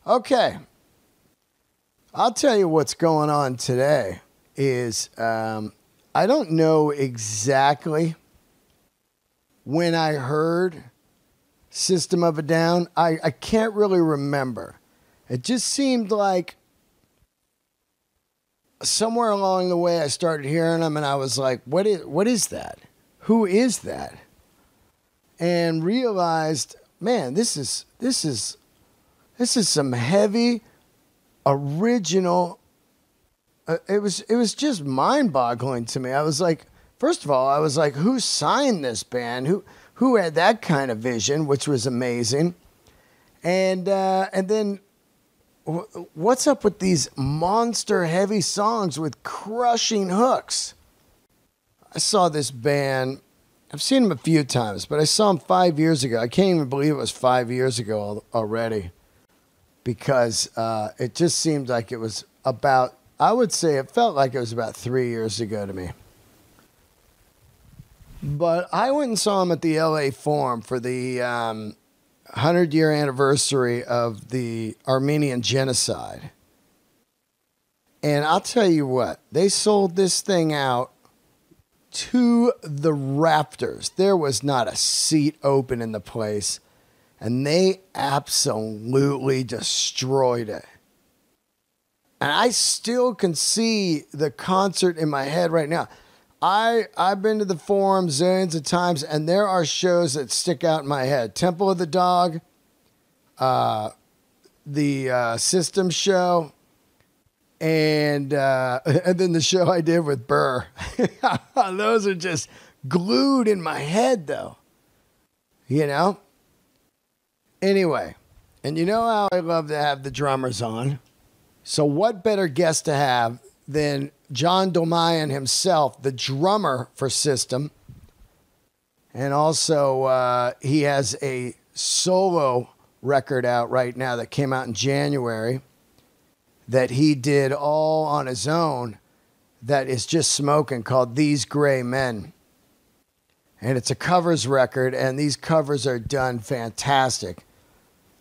Okay. I'll tell you what's going on today is I don't know exactly when I heard System of a Down. I can't really remember. It just seemed like somewhere along the way I started hearing them and I was like, what is that? Who is that? And realized, man, this is some heavy original. It was just mind-boggling to me. I was like, first of all, I was like, who signed this band? Who had that kind of vision, which was amazing. And then what's up with these monster heavy songs with crushing hooks? I saw this band. I've seen them a few times, but I saw them 5 years ago. I can't even believe it was 5 years ago already, because it just seemed like it was about, I would say it felt like it was about 3 years ago to me. But I went and saw them at the LA Forum for the 100-year anniversary of the Armenian genocide. And I'll tell you what, they sold this thing out to the rafters. There was not a seat open in the place, and they absolutely destroyed it. And I still can see the concert in my head right now. I've been to the Forum zillions of times, and there are shows that stick out in my head. Temple of the Dog, the System show, and then the show I did with Burr. Those are just glued in my head, though. You know? Anyway, and you know how I love to have the drummers on. So what better guest to have than John Dolmayan himself, the drummer for System. And also he has a solo record out right now that came out in January that he did all on his own that is just smoking, called These Gray Men. And it's a covers record, and these covers are done fantastic.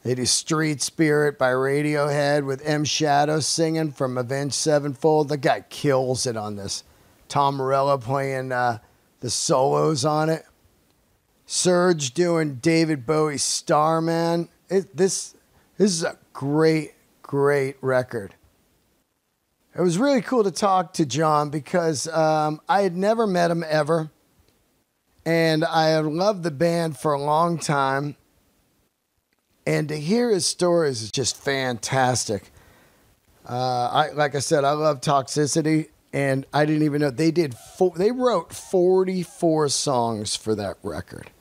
They do Street Spirit by Radiohead with M. Shadow singing from Avenged Sevenfold. The guy kills it on this. Tom Morello playing the solos on it. Serge doing David Bowie's Starman. This is a great, great record. It was really cool to talk to John because I had never met him ever. And I had loved the band for a long time. And to hear his stories is just fantastic. Like I said, I love Toxicity, and I didn't even know they wrote 44 songs for that record.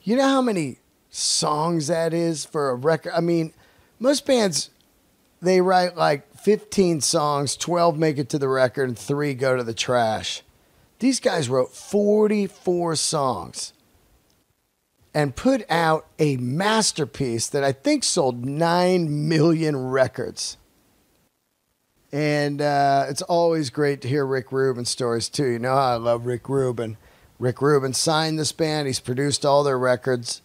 You know how many songs that is for a record? I mean, most bands, they write like 15 songs, 12 make it to the record, and 3 go to the trash. These guys wrote 44 songs and put out a masterpiece that I think sold 9 million records. And it's always great to hear Rick Rubin stories, too. You know how I love Rick Rubin. Rick Rubin signed this band. He's produced all their records.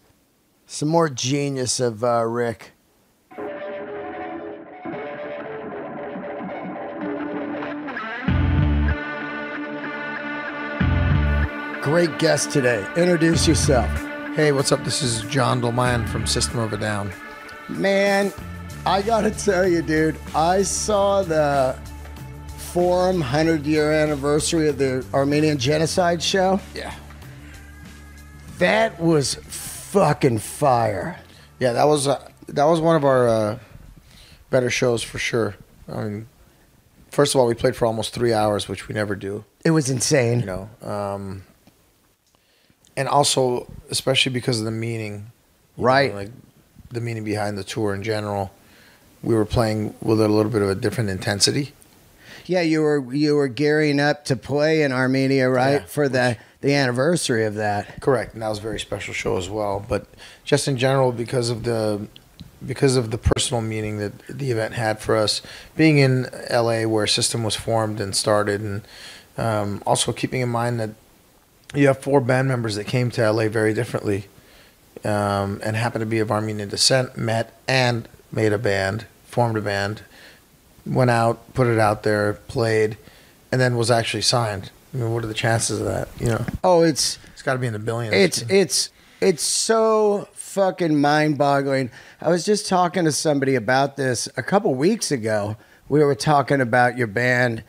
Some more genius of Rick. Great guest today. Introduce yourself. Hey, what's up? This is John Dolmayan from System of a Down. Man, I gotta tell you, dude, I saw the Forum 100-year anniversary of the Armenian Genocide show. Yeah. That was fucking fire. Yeah, that was one of our better shows for sure. I mean, first of all, we played for almost 3 hours, which we never do. It was insane. You know, and also, especially because of the meaning. Right. You know, like the meaning behind the tour in general. We were playing with a little bit of a different intensity. Yeah, you were gearing up to play in Armenia, right? Yeah, for the anniversary of that. Correct, and that was a very special show as well. But just in general, because of the personal meaning that the event had for us, being in LA where System was formed and started, and also keeping in mind that you have 4 band members that came to LA very differently, and happened to be of Armenian descent, met, and made a band, formed a band, went out, put it out there, played, and then was actually signed. I mean, what are the chances of that? You know? Oh, it's got to be in the billions. It's so fucking mind-boggling. I was just talking to somebody about this a couple weeks ago. We were talking about your band,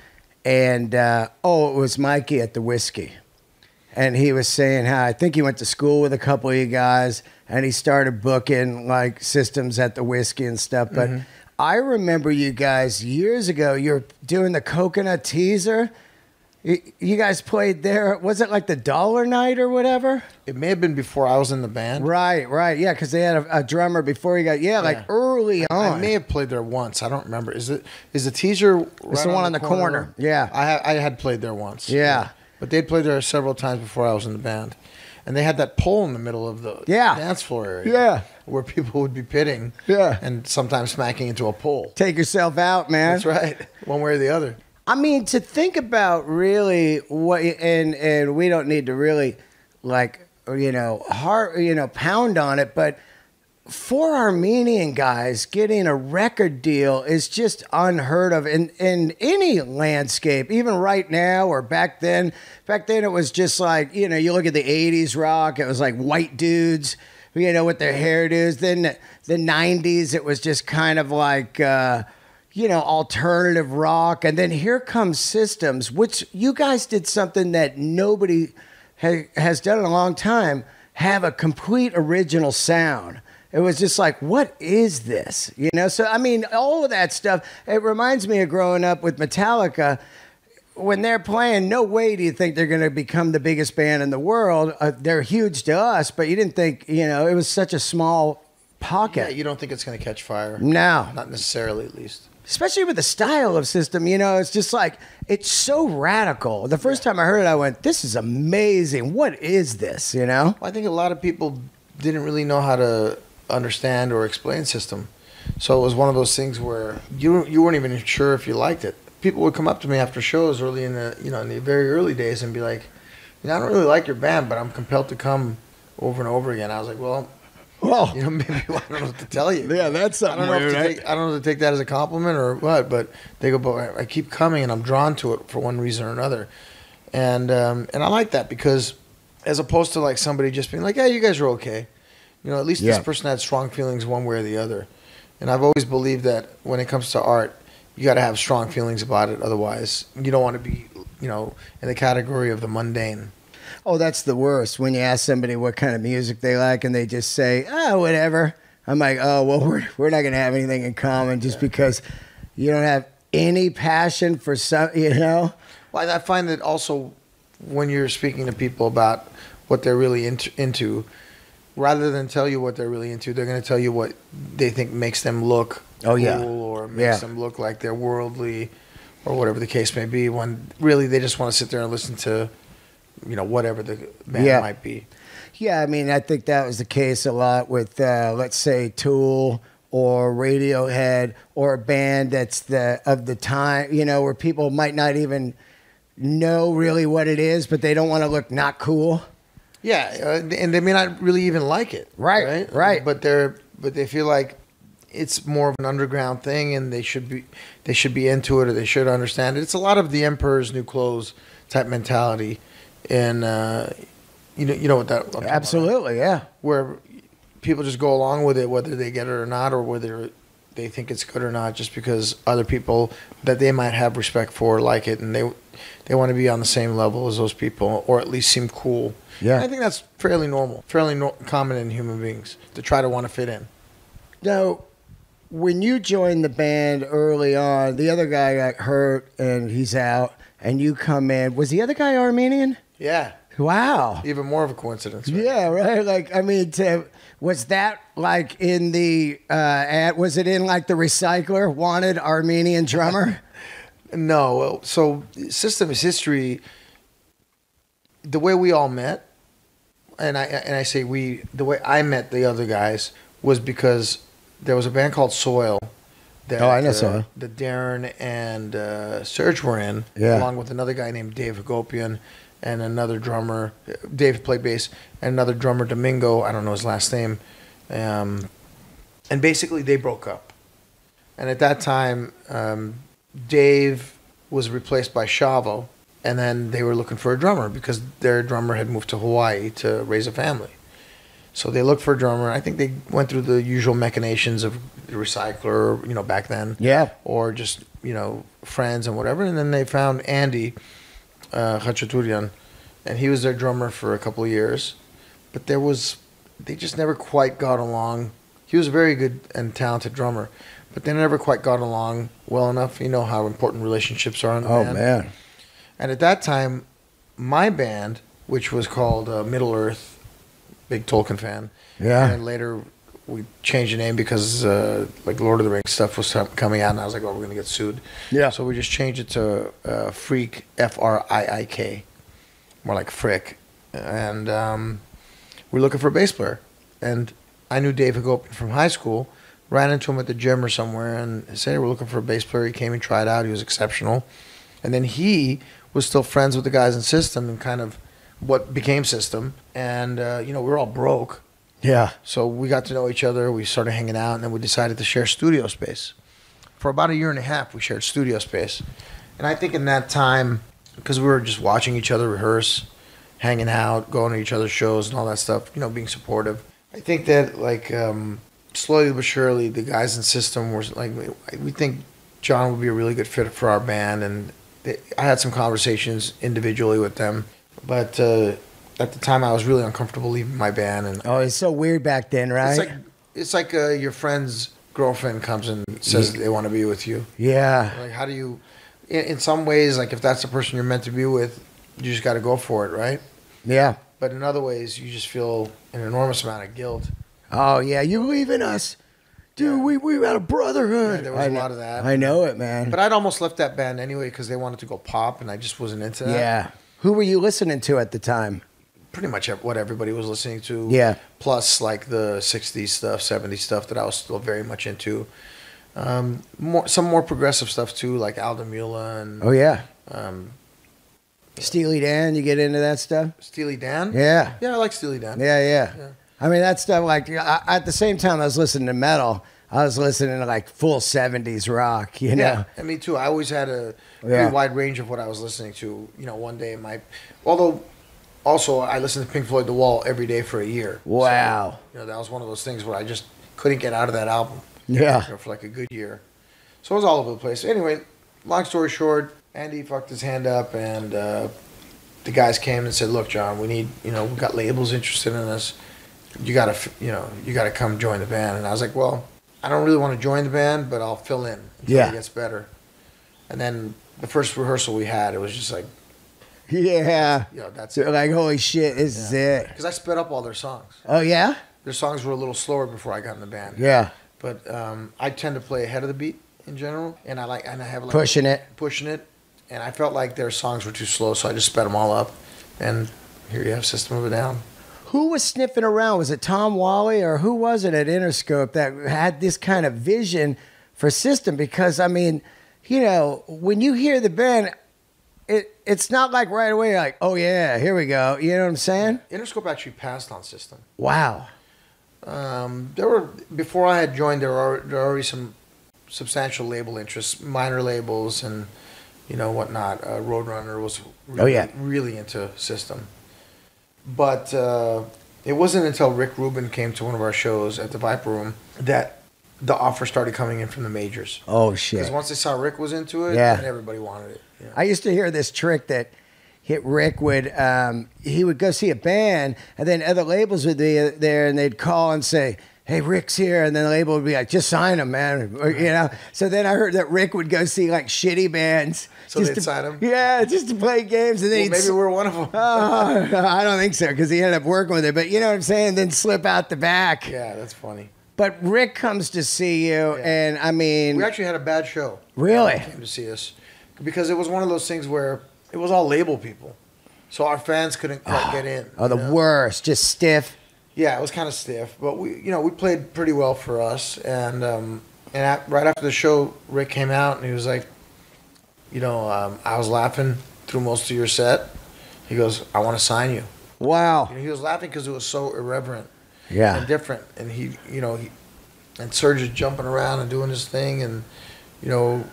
and it was Mikey at the Whiskey. And he was saying how I think he went to school with a couple of you guys, and he started booking like systems at the Whiskey and stuff. But I remember you guys years ago, you're doing the Coconut Teaser. You guys played there. Was it like the Dollar Night or whatever? It may have been before I was in the band. Right. Yeah, because they had a drummer before you got, like early on. I may have played there once. I don't remember. Is the Teaser right? It's the one on the corner. Yeah. I had played there once. Yeah. But they'd played there several times before I was in the band. And they had that pole in the middle of the dance floor area. Yeah. Where people would be pitting. Yeah. And sometimes smacking into a pole. Take yourself out, man. That's right. One way or the other. I mean, to think about really what, and we don't need to really pound on it, but for Armenian guys, getting a record deal is just unheard of in any landscape, even right now or back then. Back then, it was just like, you look at the 80s rock, it was like white dudes, with their hairdos. Then the 90s, it was just kind of like, alternative rock. And then here comes Systems, which you guys did something that nobody has done in a long time, have a complete original sound. It was just like, what is this? So, I mean, all of that stuff, it reminds me of growing up with Metallica. When they're playing, no way do you think they're going to become the biggest band in the world. They're huge to us, but you didn't think, it was such a small pocket. Yeah, you don't think it's going to catch fire. No. Not necessarily, at least. Especially with the style of System, it's just like, it's so radical. The first time I heard it, I went, this is amazing. What is this, Well, I think a lot of people didn't really know how to understand or explain System. So it was one of those things where you weren't even sure if you liked it. People would come up to me after shows early in the, in the very early days and be like, I don't really like your band, but I'm compelled to come over and over again. I was like, well, maybe I don't know what to tell you. Yeah, that's something weird, right? I don't know if to take that as a compliment or what, but they go, but I keep coming and I'm drawn to it for one reason or another. And I like that because as opposed to like somebody just being like, yeah, you guys are okay. At least this person had strong feelings one way or the other. And I've always believed that when it comes to art, you got to have strong feelings about it. Otherwise, you don't want to be, in the category of the mundane. Oh, that's the worst. When you ask somebody what kind of music they like and they just say, whatever. I'm like, oh, well, we're not going to have anything in common just because you don't have any passion for some, Well, I find that also when you're speaking to people about what they're really into, rather than tell you what they're really into, they're going to tell you what they think makes them look cool or makes them look like they're worldly or whatever the case may be, when really they just want to sit there and listen to, whatever the band might be. Yeah, I mean, I think that was the case a lot with, let's say, Tool or Radiohead or a band that's of the time, where people might not even know really what it is, but they don't want to look not cool. Yeah, and they may not really even like it. Right. But they feel like it's more of an underground thing, and they should be into it, or they should understand it. It's a lot of the Emperor's New Clothes type mentality, and you know what that I'm absolutely, yeah. Where people just go along with it, whether they get it or not, or whether they think it's good or not, just because other people that they might have respect for like it, and they want to be on the same level as those people, or at least seem cool. Yeah, and I think that's fairly normal, common in human beings to try to want to fit in. Now, when you joined the band early on, the other guy got hurt and he's out, and you come in. Was the other guy Armenian? Yeah. Wow. Even more of a coincidence. Right? Yeah, right. Like, I mean, was that like in the ad? Was it in like the Recycler wanted Armenian drummer? No. So, System's history, the way we all met, and I say we, the way I met the other guys was because there was a band called Soil. That, I know Soil. That Darren and Serge were in, along with another guy named Dave Hagopian and another drummer. Dave played bass, and another drummer, Domingo. I don't know his last name. And basically, they broke up. And at that time, Dave was replaced by Chavo, and then they were looking for a drummer because their drummer had moved to Hawaii to raise a family. So they looked for a drummer. I think they went through the usual machinations of the recycler, back then. Yeah. Or just, friends and whatever. And then they found Andy Khachaturian, and he was their drummer for a couple of years. But they just never quite got along. He was a very good and talented drummer, but they never quite got along well enough. You know how important relationships are in the band. Oh, man. And at that time, my band, which was called Middle Earth, big Tolkien fan. Yeah. And then later we changed the name because Lord of the Rings stuff was coming out, and I was like, oh, we're going to get sued. Yeah. So we just changed it to Freak, Friik, more like Frick. And we're looking for a bass player. And I knew Dave Hagopian from high school, ran into him at the gym or somewhere, and said, hey, we're looking for a bass player. He came and tried out. He was exceptional. And then he was still friends with the guys in System and kind of what became System. And, we were all broke. Yeah. So we got to know each other. We started hanging out, and then we decided to share studio space. For about a year and a half, we shared studio space. And I think in that time, because we were just watching each other rehearse, hanging out, going to each other's shows and all that stuff, being supportive. I think that, slowly but surely, the guys in System were we think John would be a really good fit for our band, and I had some conversations individually with them, but at the time I was really uncomfortable leaving my band. And it's so weird back then, right? It's like your friend's girlfriend comes and says they want to be with you. Yeah. Like, how do you? In some ways, if that's the person you're meant to be with, you just got to go for it, right? Yeah. But in other ways, you just feel an enormous amount of guilt. Oh, yeah, you're leaving us. Dude, we had a brotherhood. Yeah, there was a lot of that. I know it, man. But I'd almost left that band anyway because they wanted to go pop, and I just wasn't into that. Yeah. Who were you listening to at the time? Pretty much what everybody was listening to. Yeah. Plus, the 60s stuff, 70s stuff that I was still very much into. Some more progressive stuff, too, like Alda Mula and... Oh, yeah. Steely Dan, you get into that stuff? Steely Dan? Yeah. Yeah, I like Steely Dan. Yeah. I mean, that stuff, at the same time I was listening to metal, I was listening to, full 70s rock, you know? Yeah, and me too. I always had a pretty wide range of what I was listening to. One day although, also, I listened to Pink Floyd The Wall every day for a year. Wow. So, that was one of those things where I just couldn't get out of that album. Yeah. For a good year. So it was all over the place. Anyway, long story short, Andy fucked his hand up, and the guys came and said, "Look, John, we need, we got labels interested in us. You gotta come join the band." And I was like, "Well, I don't really want to join the band, but I'll fill in until it gets better." And then the first rehearsal we had, it was just like, yeah, that's it. Holy shit, this is it. Because I sped up all their songs. Oh yeah, their songs were a little slower before I got in the band. Yeah, but I tend to play ahead of the beat in general, and I have pushing it. And I felt like their songs were too slow, so I just sped them all up. And here you have System of a Down. Who was sniffing around? Was it Tom Wally, or who was it at Interscope that had this kind of vision for System? Because, I mean, when you hear the band, it's not like right away, like, oh, yeah, here we go. You know what I'm saying? Interscope actually passed on System. Wow. Before I had joined, there were already some substantial label interests, minor labels, and whatnot. Roadrunner was really into System. But it wasn't until Rick Rubin came to one of our shows at the Viper Room that the offer started coming in from the majors. Oh, shit. Because once they saw Rick was into it, then everybody wanted it. I used to hear this trick that Rick would, he would go see a band, and then other labels would be there, and they'd call and say, "Hey, Rick's here," and then the label would be like, "Just sign him, man." So then I heard that Rick would go see shitty bands. So they'd sign him? Yeah, just to play games. And then maybe we're one of them. I don't think so, because he ended up working with it. But you know what I'm saying? Then slip out the back. Yeah, that's funny. But Rick comes to see you, and I mean... We actually had a bad show. Really? He came to see us. Because it was one of those things where it was all label people. So our fans couldn't quite get in. Oh, the worst. Just stiff. Yeah, it was kind of stiff, but we played pretty well for us. And right after the show, Rick came out and he was like, I was laughing through most of your set. He goes, "I want to sign you." Wow. He was laughing because it was so irreverent. Yeah. And different. And he and Serge is jumping around and doing his thing, and you know,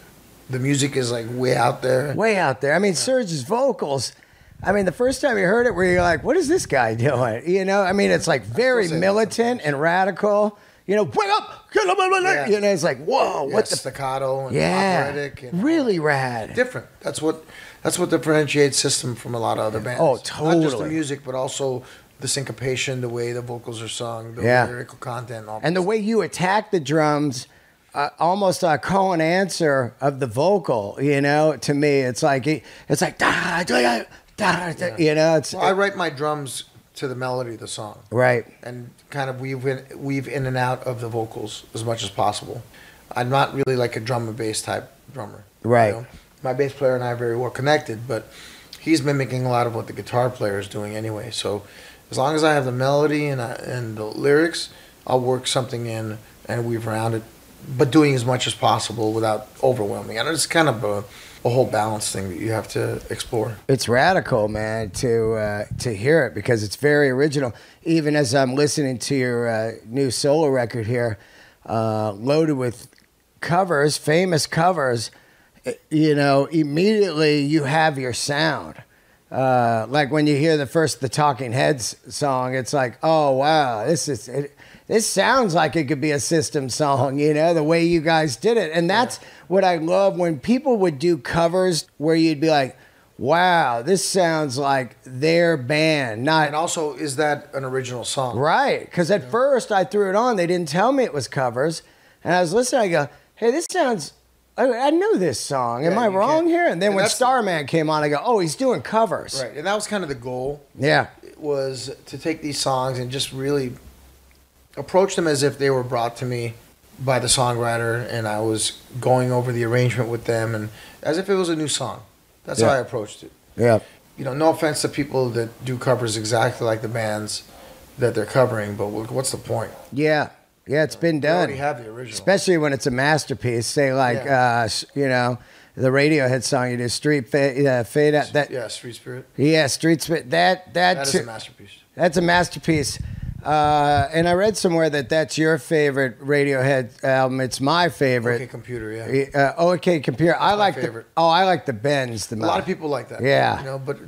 the music is like way out there. Way out there. I mean, Serge's vocals. I mean, the first time you heard it, were you like, "What is this guy doing?" You know, I mean, it's like very militant and radical. You know, wake up! You know, it's like, whoa, what the staccato and operatic and really rad. Different. That's what differentiates System from a lot of other bands. Oh, totally. Not just the music, but also the syncopation, the way the vocals are sung, the lyrical content, and the way you attack the drums. Almost a call and answer of the vocal. You know, to me, it's like you know. It's I write my drums to the melody of the song, right, and kind of weave in and out of the vocals as much as possible. I'm not really like a drum and bass type drummer, right? You know? My bass player and I are very well connected, but he's mimicking a lot of what the guitar player is doing anyway. So as long as I have the melody and the lyrics, I'll work something in and weave around it, but doing as much as possible without overwhelming. And it's kind of a whole balance thing that you have to explore. It's radical, man, to hear it because it's very original. Even as I'm listening to your new solo record here, loaded with covers, famous covers, you know, immediately you have your sound. Like when you hear the Talking Heads song, it's like, oh wow, this sounds like it could be a System song, you know, the way you guys did it. And that's what I love when people would do covers where you'd be like, wow, this sounds like their band. And also, is that an original song? Right, because at first I threw it on. They didn't tell me it was covers. And I was listening, I go, hey, this sounds... I know this song. Am I wrong here? And then when Starman came on, I go, oh, he's doing covers. Right, and that was kind of the goal. Yeah. Was to take these songs and just really approach them as if they were brought to me by the songwriter, and I was going over the arrangement with them, and as if it was a new song. That's how I approached it. Yeah. You know, no offense to people that do covers exactly like the bands that they're covering, but what's the point? Yeah. Yeah, it's been done. You already have the original. Especially when it's a masterpiece. Say like, you know, the Radiohead song you do, Street Fade Out. Street Spirit. Yeah, Street Spirit. That is a masterpiece. That's a masterpiece. And I read somewhere that's your favorite Radiohead album. It's my favorite. OK Computer, yeah. OK Computer. I like favorite. I like the Bends the most. A lot of people like that. Yeah. You know, but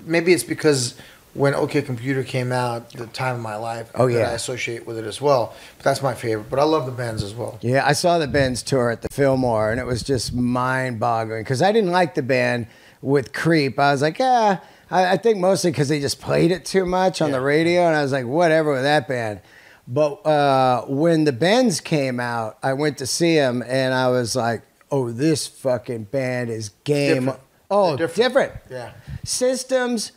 maybe it's because when OK Computer came out, the time of my life, that I associate with it as well. But that's my favorite. But I love the Bends as well. Yeah, I saw the Bends tour at the Fillmore, and it was just mind-boggling because I didn't like the band with Creep. I was like, I think mostly because they just played it too much on the radio, and I was like, whatever with that band. But when the Bends came out, I went to see them, and I was like, oh, this fucking band is game. Different. Oh, different. Yeah. Systems,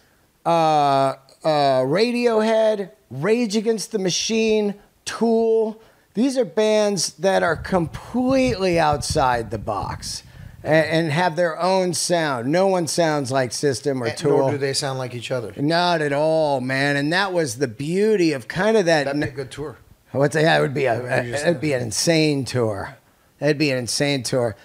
Radiohead, Rage Against the Machine, Tool. These are bands that are completely outside the box and have their own sound. No one sounds like System or Tool. Nor do they sound like each other. Not at all, man. And that was the beauty of kind of that. That'd be a good tour. It would be it'd be an insane tour. It'd be an insane tour.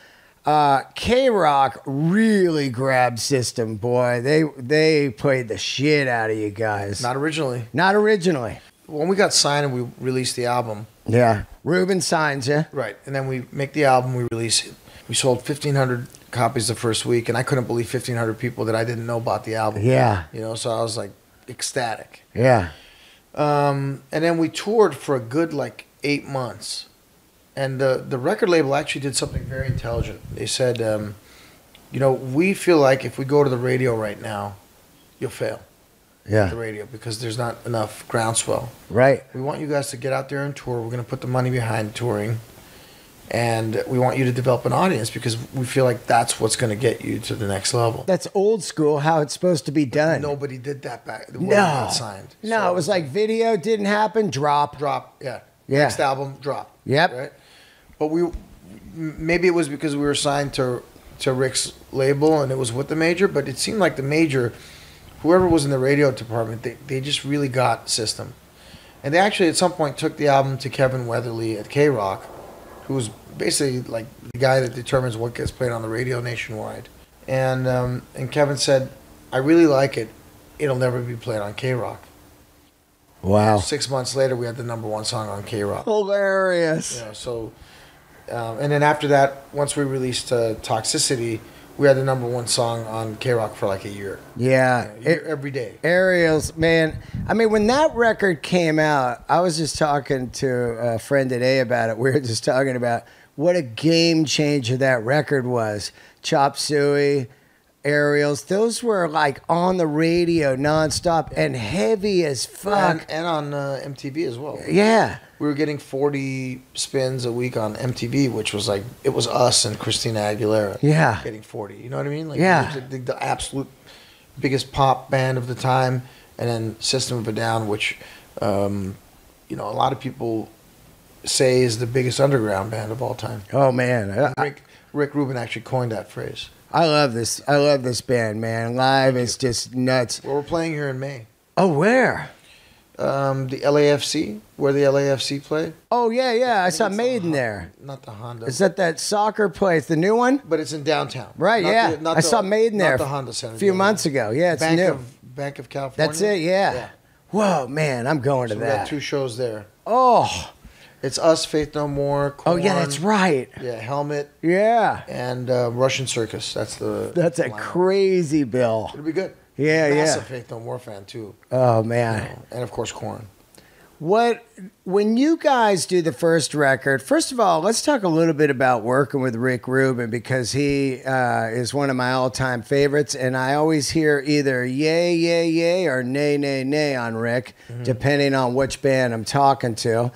K-Rock really grabbed System, boy. They played the shit out of you guys. Not originally. Not originally. When we got signed and we released the album. Yeah. Ruben signs you. Right. And then we make the album, we release it. We sold 1,500 copies the first week, and I couldn't believe 1,500 people that I didn't know bought the album. Yeah. You know, so I was like ecstatic. Yeah. And then we toured for a good 8 months. And the record label actually did something very intelligent. They said, you know, we feel like if we go to the radio right now, you'll fail. Yeah. The radio, because there's not enough groundswell. Right. We want you guys to get out there and tour. We're going to put the money behind touring. And we want you to develop an audience because we feel like that's what's going to get you to the next level. That's old school, how it's supposed to be done. Nobody did that back when we got signed. No, so it was like video didn't happen, drop. Yeah. Yeah. Next album, drop. Yep. Right? But maybe it was because we were signed to Rick's label and it was with the major, but it seemed like the major, whoever was in the radio department, they just really got System. And they actually at some point took the album to Kevin Weatherly at K-Rock, who was basically like the guy that determines what gets played on the radio nationwide. And Kevin said, I really like it. It'll never be played on K-Rock. Wow. 6 months later, we had the #1 song on K-Rock. Hilarious. Yeah, so, and then after that, once we released Toxicity, we had the #1 song on K-Rock for like a year. Yeah. Every day. Aerials, man. I mean, when that record came out, I was just talking to a friend today about it. We were just talking about what a game changer that record was. Chop Suey, Aerials, those were like on the radio nonstop and heavy as fuck. And on MTV as well. Yeah. We were getting 40 spins a week on MTV, which was like, it was us and Christina Aguilera. Yeah. Getting 40. You know what I mean? Like, yeah. It was the absolute biggest pop band of the time. And then System of a Down, which, you know, a lot of people say is the biggest underground band of all time. Oh, man. Rick Rubin actually coined that phrase. I love this. I love this band, man. Live is just nuts. Well, we're playing here in May. Oh, where? The LAFC, where the LAFC play. Oh, yeah. I saw Maiden there. Not the Honda. Is that soccer place, the new one? But it's in downtown. Right, I saw Maiden there the Honda Center, a few months ago. Yeah, it's new. Bank of California. That's it, yeah. Whoa, man, I'm going to We that. got 2 shows there. Oh. It's us, Faith No More, Korn, oh, yeah, that's right. Yeah, Helmet. Yeah. And Russian Circus. That's a lineup. Crazy bill. It'll be good. Yeah, Massive Faith No More fan, too. Oh, man. You know, and, of course, Korn. When you guys do the first record, first of all, let's talk a little bit about working with Rick Rubin, because he is one of my all-time favorites, and I always hear either yay, yay, yay, or nay, nay, nay on Rick, depending on which band I'm talking to.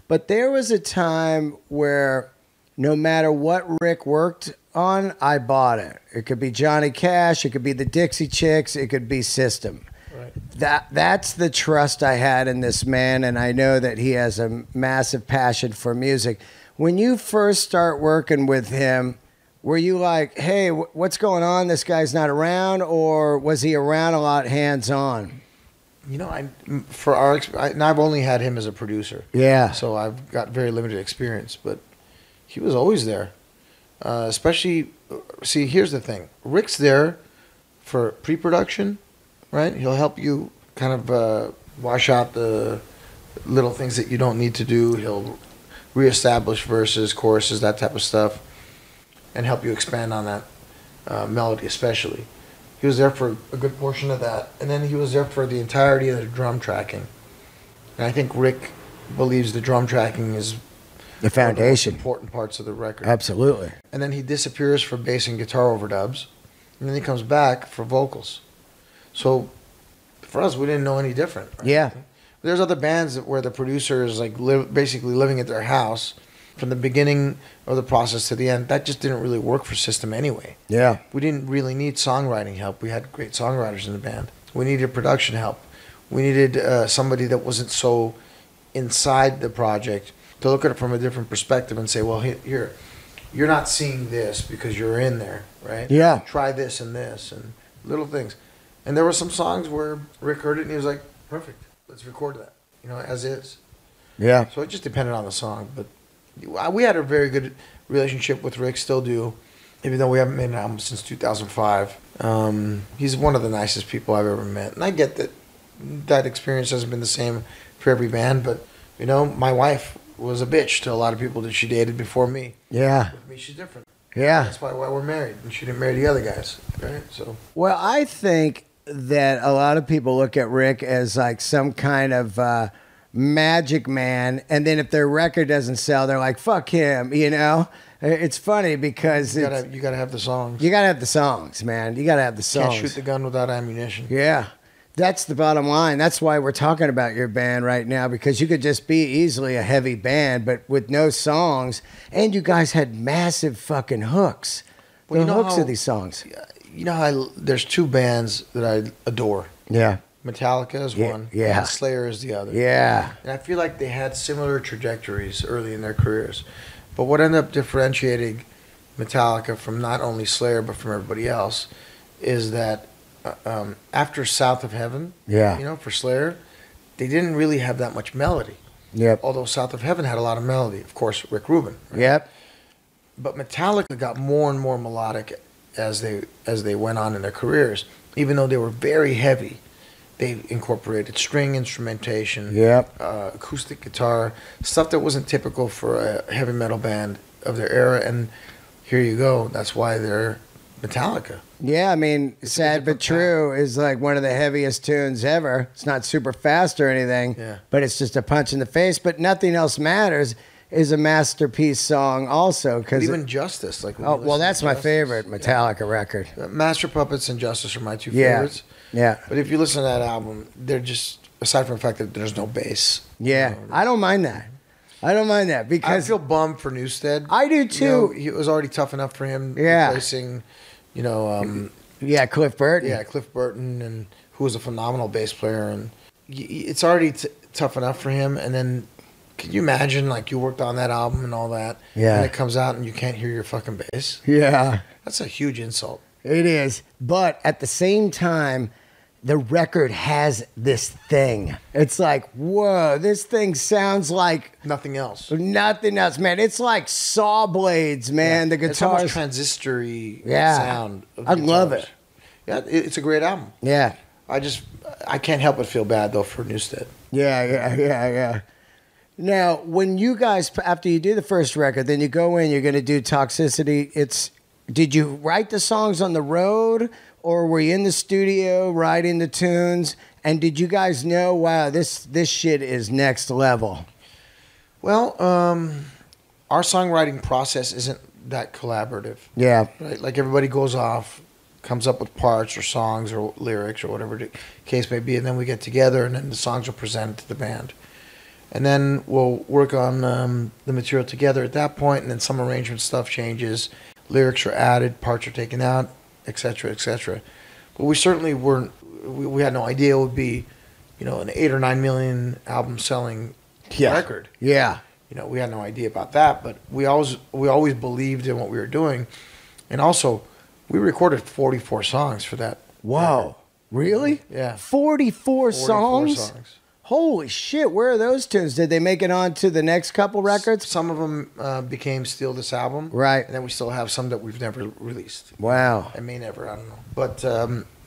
But there was a time where no matter what Rick worked on, I bought it. It could be Johnny Cash, it could be the Dixie Chicks, it could be System. Right. That's the trust I had in this man, and I know that he has a massive passion for music. When you first start working with him, were you like, hey, what's going on? This guy's not around, or was he around a lot hands-on? You know, I've only had him as a producer. Yeah. So I've got very limited experience, but he was always there. Especially, see, here's the thing. Rick's there for pre-production, right? He'll help you kind of wash out the little things that you don't need to do. He'll reestablish verses, choruses, that type of stuff, and help you expand on that melody especially. He was there for a good portion of that. And then he was there for the entirety of the drum tracking. And I think Rick believes the drum tracking is the foundation. One of the most important parts of the record. Absolutely. And then he disappears for bass and guitar overdubs. And then he comes back for vocals. So for us, we didn't know any different. Right? Yeah. There's other bands where the producer is like basically living at their house from the beginning of the process to the end. That just didn't really work for System anyway. Yeah. We didn't really need songwriting help. We had great songwriters in the band. We needed production help. We needed somebody that wasn't so inside the project to look at it from a different perspective and say, well, here, you're not seeing this because you're in there, right? Yeah. Try this and this and little things. And there were some songs where Rick heard it and he was like, perfect, let's record that, you know, as is. Yeah. So it just depended on the song. But we had a very good relationship with Rick, still do, even though we haven't made an album since 2005. He's one of the nicest people I've ever met. And I get that experience hasn't been the same for every band, but, you know, my wife was a bitch to a lot of people that she dated before me. Yeah. With me, she's different. Yeah. That's why we're married, and she didn't marry the other guys, right? So. Well, I think that a lot of people look at Rick as like some kind of magic man, and then if their record doesn't sell, they're like, fuck him, you know? It's funny because you gotta have the songs. You gotta have the songs, man. You gotta have the songs. Can't shoot the gun without ammunition. Yeah. That's the bottom line. That's why we're talking about your band right now, because you could just be easily a heavy band, but with no songs, and you guys had massive fucking hooks. Well, the hooks of these songs. You know how there's 2 bands that I adore. Yeah. Metallica is one. Yeah. And Slayer is the other. Yeah. And I feel like they had similar trajectories early in their careers. But what ended up differentiating Metallica from not only Slayer but from everybody else is that after South of Heaven, you know, for Slayer, they didn't really have that much melody. Yep. Although South of Heaven had a lot of melody. Of course, Rick Rubin. Right? Yep. But Metallica got more and more melodic as they went on in their careers. Even though they were very heavy, they incorporated string instrumentation, Yep. acoustic guitar, stuff that wasn't typical for a heavy metal band of their era. And here you go. That's why they're Metallica. Yeah, I mean, Sad But True is like one of the heaviest tunes ever. It's not super fast or anything, but it's just a punch in the face. But Nothing Else Matters is a masterpiece song also. Cause even Justice. well, that's my favorite Metallica record. Master Puppets and Justice are my two favorites. Yeah. But if you listen to that album, they're just, aside from the fact that there's no bass. Yeah, I don't mind that. Because I feel bummed for Newsted. I do too. It was already tough enough for him replacing, Cliff Burton. Yeah, Cliff Burton, and who was a phenomenal bass player. And it's already tough enough for him. And then, can you imagine, like, you worked on that album and all that, and it comes out and you can't hear your fucking bass? Yeah. That's a huge insult. It is. But at the same time, the record has this thing. It's like, whoa, this thing sounds like nothing else. Nothing else, man. It's like saw blades, man. The guitars. It's almost transistor-y sound. I love it. Yeah, it's a great album. Yeah. I can't help but feel bad, though, for Newsted. Yeah. Now, when you guys, after you do the first record, then you go in, you're going to do Toxicity. Did you write the songs on the road, or were you in the studio writing the tunes? And did you guys know, wow, this shit is next level? Well, our songwriting process isn't that collaborative. Yeah. Right? Like, everybody goes off, comes up with parts or songs or lyrics or whatever the case may be, and then we get together, and then the songs are presented to the band. And then we'll work on the material together at that point, and then some arrangement stuff changes, lyrics are added, parts are taken out, etc., etc. But we certainly weren't. We had no idea it would be, an 8 or 9 million album selling record. Yeah. We had no idea about that, but we always believed in what we were doing, and also we recorded 44 songs for that. Wow. record. Really? Yeah. 44 songs? Holy shit, where are those tunes? Did they make it on to the next couple records? Some of them became Steal This Album. Right. And then we still have some that we've never released. Wow. I may never, I don't know. But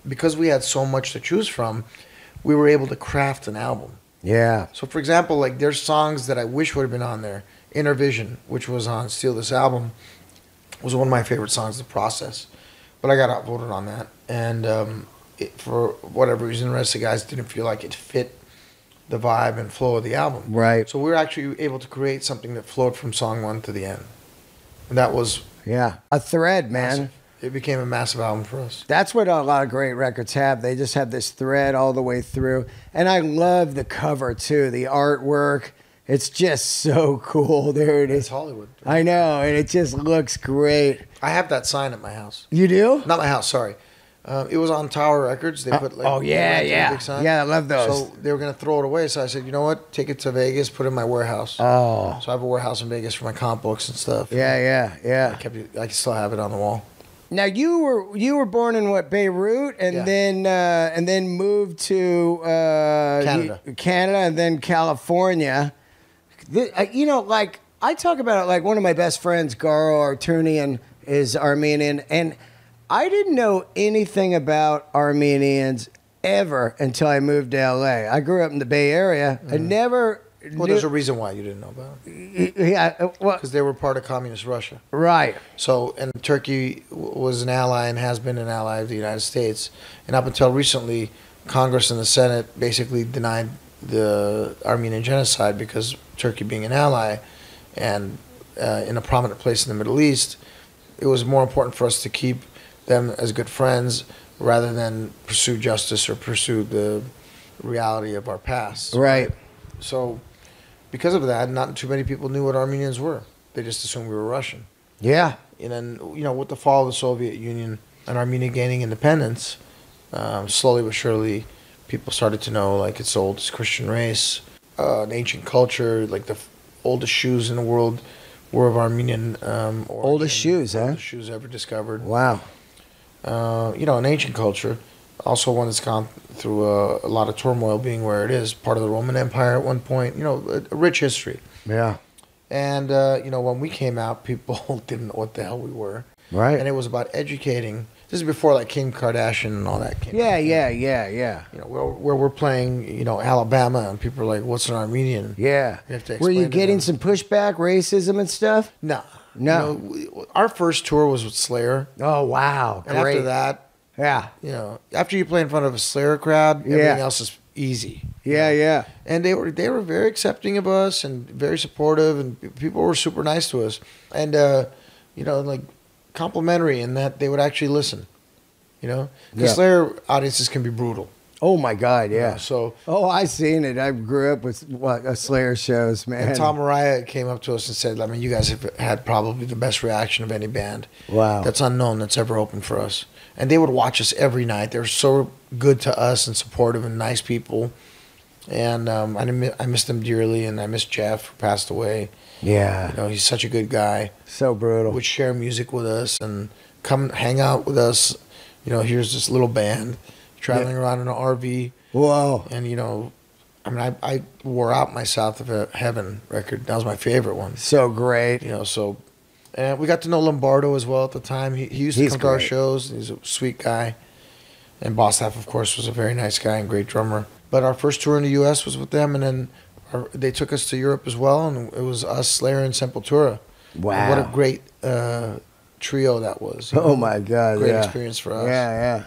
because we had so much to choose from, we were able to craft an album. Yeah. So, for example, like, there's songs that I wish would have been on there. Inner Vision, which was on Steal This Album, was one of my favorite songs, The Process. But I got outvoted on that. And for whatever reason, the rest of the guys didn't feel like it fit the vibe and flow of the album. Right. So we were actually able to create something that flowed from song one to the end. And that was... Yeah. A thread, man. Massive. It became a massive album for us. That's what a lot of great records have. They just have this thread all the way through. And I love the cover, too. The artwork. It's just so cool, dude. It's Hollywood. I know, and it just looks great. I have that sign at my house. You do? Not my house, sorry. It was on Tower Records. They put big sign. Yeah, I love those. So they were going to throw it away. So I said, you know what? Take it to Vegas, put it in my warehouse. Oh. So I have a warehouse in Vegas for my comic books and stuff. Yeah. I still have it on the wall. Now you were born in what, Beirut, and then moved to Canada, and then California. Like, I talk about it, like, one of my best friends, Garo Artunian, is Armenian, and I didn't know anything about Armenians ever until I moved to LA. I grew up in the Bay Area. I never Well, there's a reason why you didn't know about it. Yeah, well, Because they were part of communist Russia. right. So, and Turkey was an ally and has been an ally of the United States. And up until recently, Congress and the Senate basically denied the Armenian genocide because Turkey being an ally and in a prominent place in the Middle East, it was more important for us to keep them as good friends rather than pursue justice or pursue the reality of our past. Right. So, because of that, not too many people knew what Armenians were. They just assumed we were Russian. Yeah. And then, with the fall of the Soviet Union and Armenia gaining independence, slowly but surely, people started to know, like, it's the oldest Christian race, an ancient culture, like the oldest shoes in the world were of Armenian origin. Oldest shoes, huh? Oldest shoes ever discovered. Wow. An ancient culture, also one that's gone through a lot of turmoil, being where it is, part of the Roman Empire at one point, a rich history. Yeah. And, when we came out, people didn't know what the hell we were. Right. And it was about educating This is before like Kim Kardashian and all that came. Yeah, out. yeah. You know, where we're playing, you know, Alabama, and people are like, "What's an Armenian?" Yeah. You have to Were you explain to getting them. some pushback, racism and stuff? No. No. You know, our first tour was with Slayer. Oh, wow. And Great. after that, Yeah. you know, after you play in front of a Slayer crowd, everything else is easy. Yeah, yeah. And they were very accepting of us and very supportive, and people were super nice to us. And you know, like complimentary in that they would actually listen. You know, because Slayer audiences can be brutal. Oh my God, You yeah. know, so I seen it. I grew up with Slayer shows, man. and Tom Araya came up to us and said, "I mean, you guys have had probably the best reaction of any band. Wow. That's unknown. That's ever opened for us." And they would watch us every night. They were so good to us and supportive and nice people. And I miss them dearly, and I miss Jeff, who passed away. Yeah. You know, he's such a good guy. So brutal. Would share music with us and come hang out with us. You know, here's this little band traveling around in an RV. Whoa. And, you know, I mean, I wore out my South of Heaven record. That was my favorite one. So great. You know, so... And we got to know Lombardo as well at the time. He used to come to our shows. He's a sweet guy. And Boss Staff, of course, was a very nice guy and great drummer. But our first tour in the U.S. was with them, and then they took us to Europe as well, and it was us, Slayer, and Sepultura. Wow. And what a great trio that was. Oh, my God. Great experience for us. Yeah.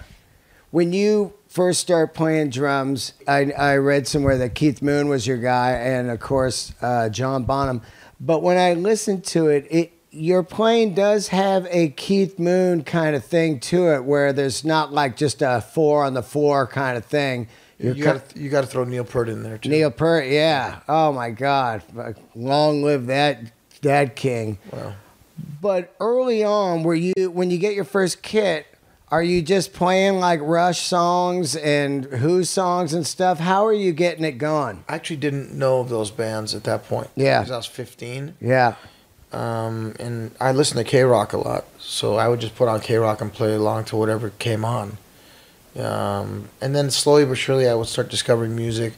When you first start playing drums, I read somewhere that Keith Moon was your guy, and, of course, John Bonham. But when I listened to it, your playing does have a Keith Moon kind of thing to it, where there's not like just a 4 on the floor kind of thing. You got to throw Neil Peart in there too. Neil Peart, yeah. Oh my God, long live that king. Wow. But early on, when you get your first kit, are you just playing like Rush songs and Who songs and stuff? How are you getting it going? I actually didn't know of those bands at that point. Yeah. Because I was 15. Yeah. And I listened to K-Rock a lot, so I would just put on K-Rock and play along to whatever came on. And then slowly but surely I would start discovering music.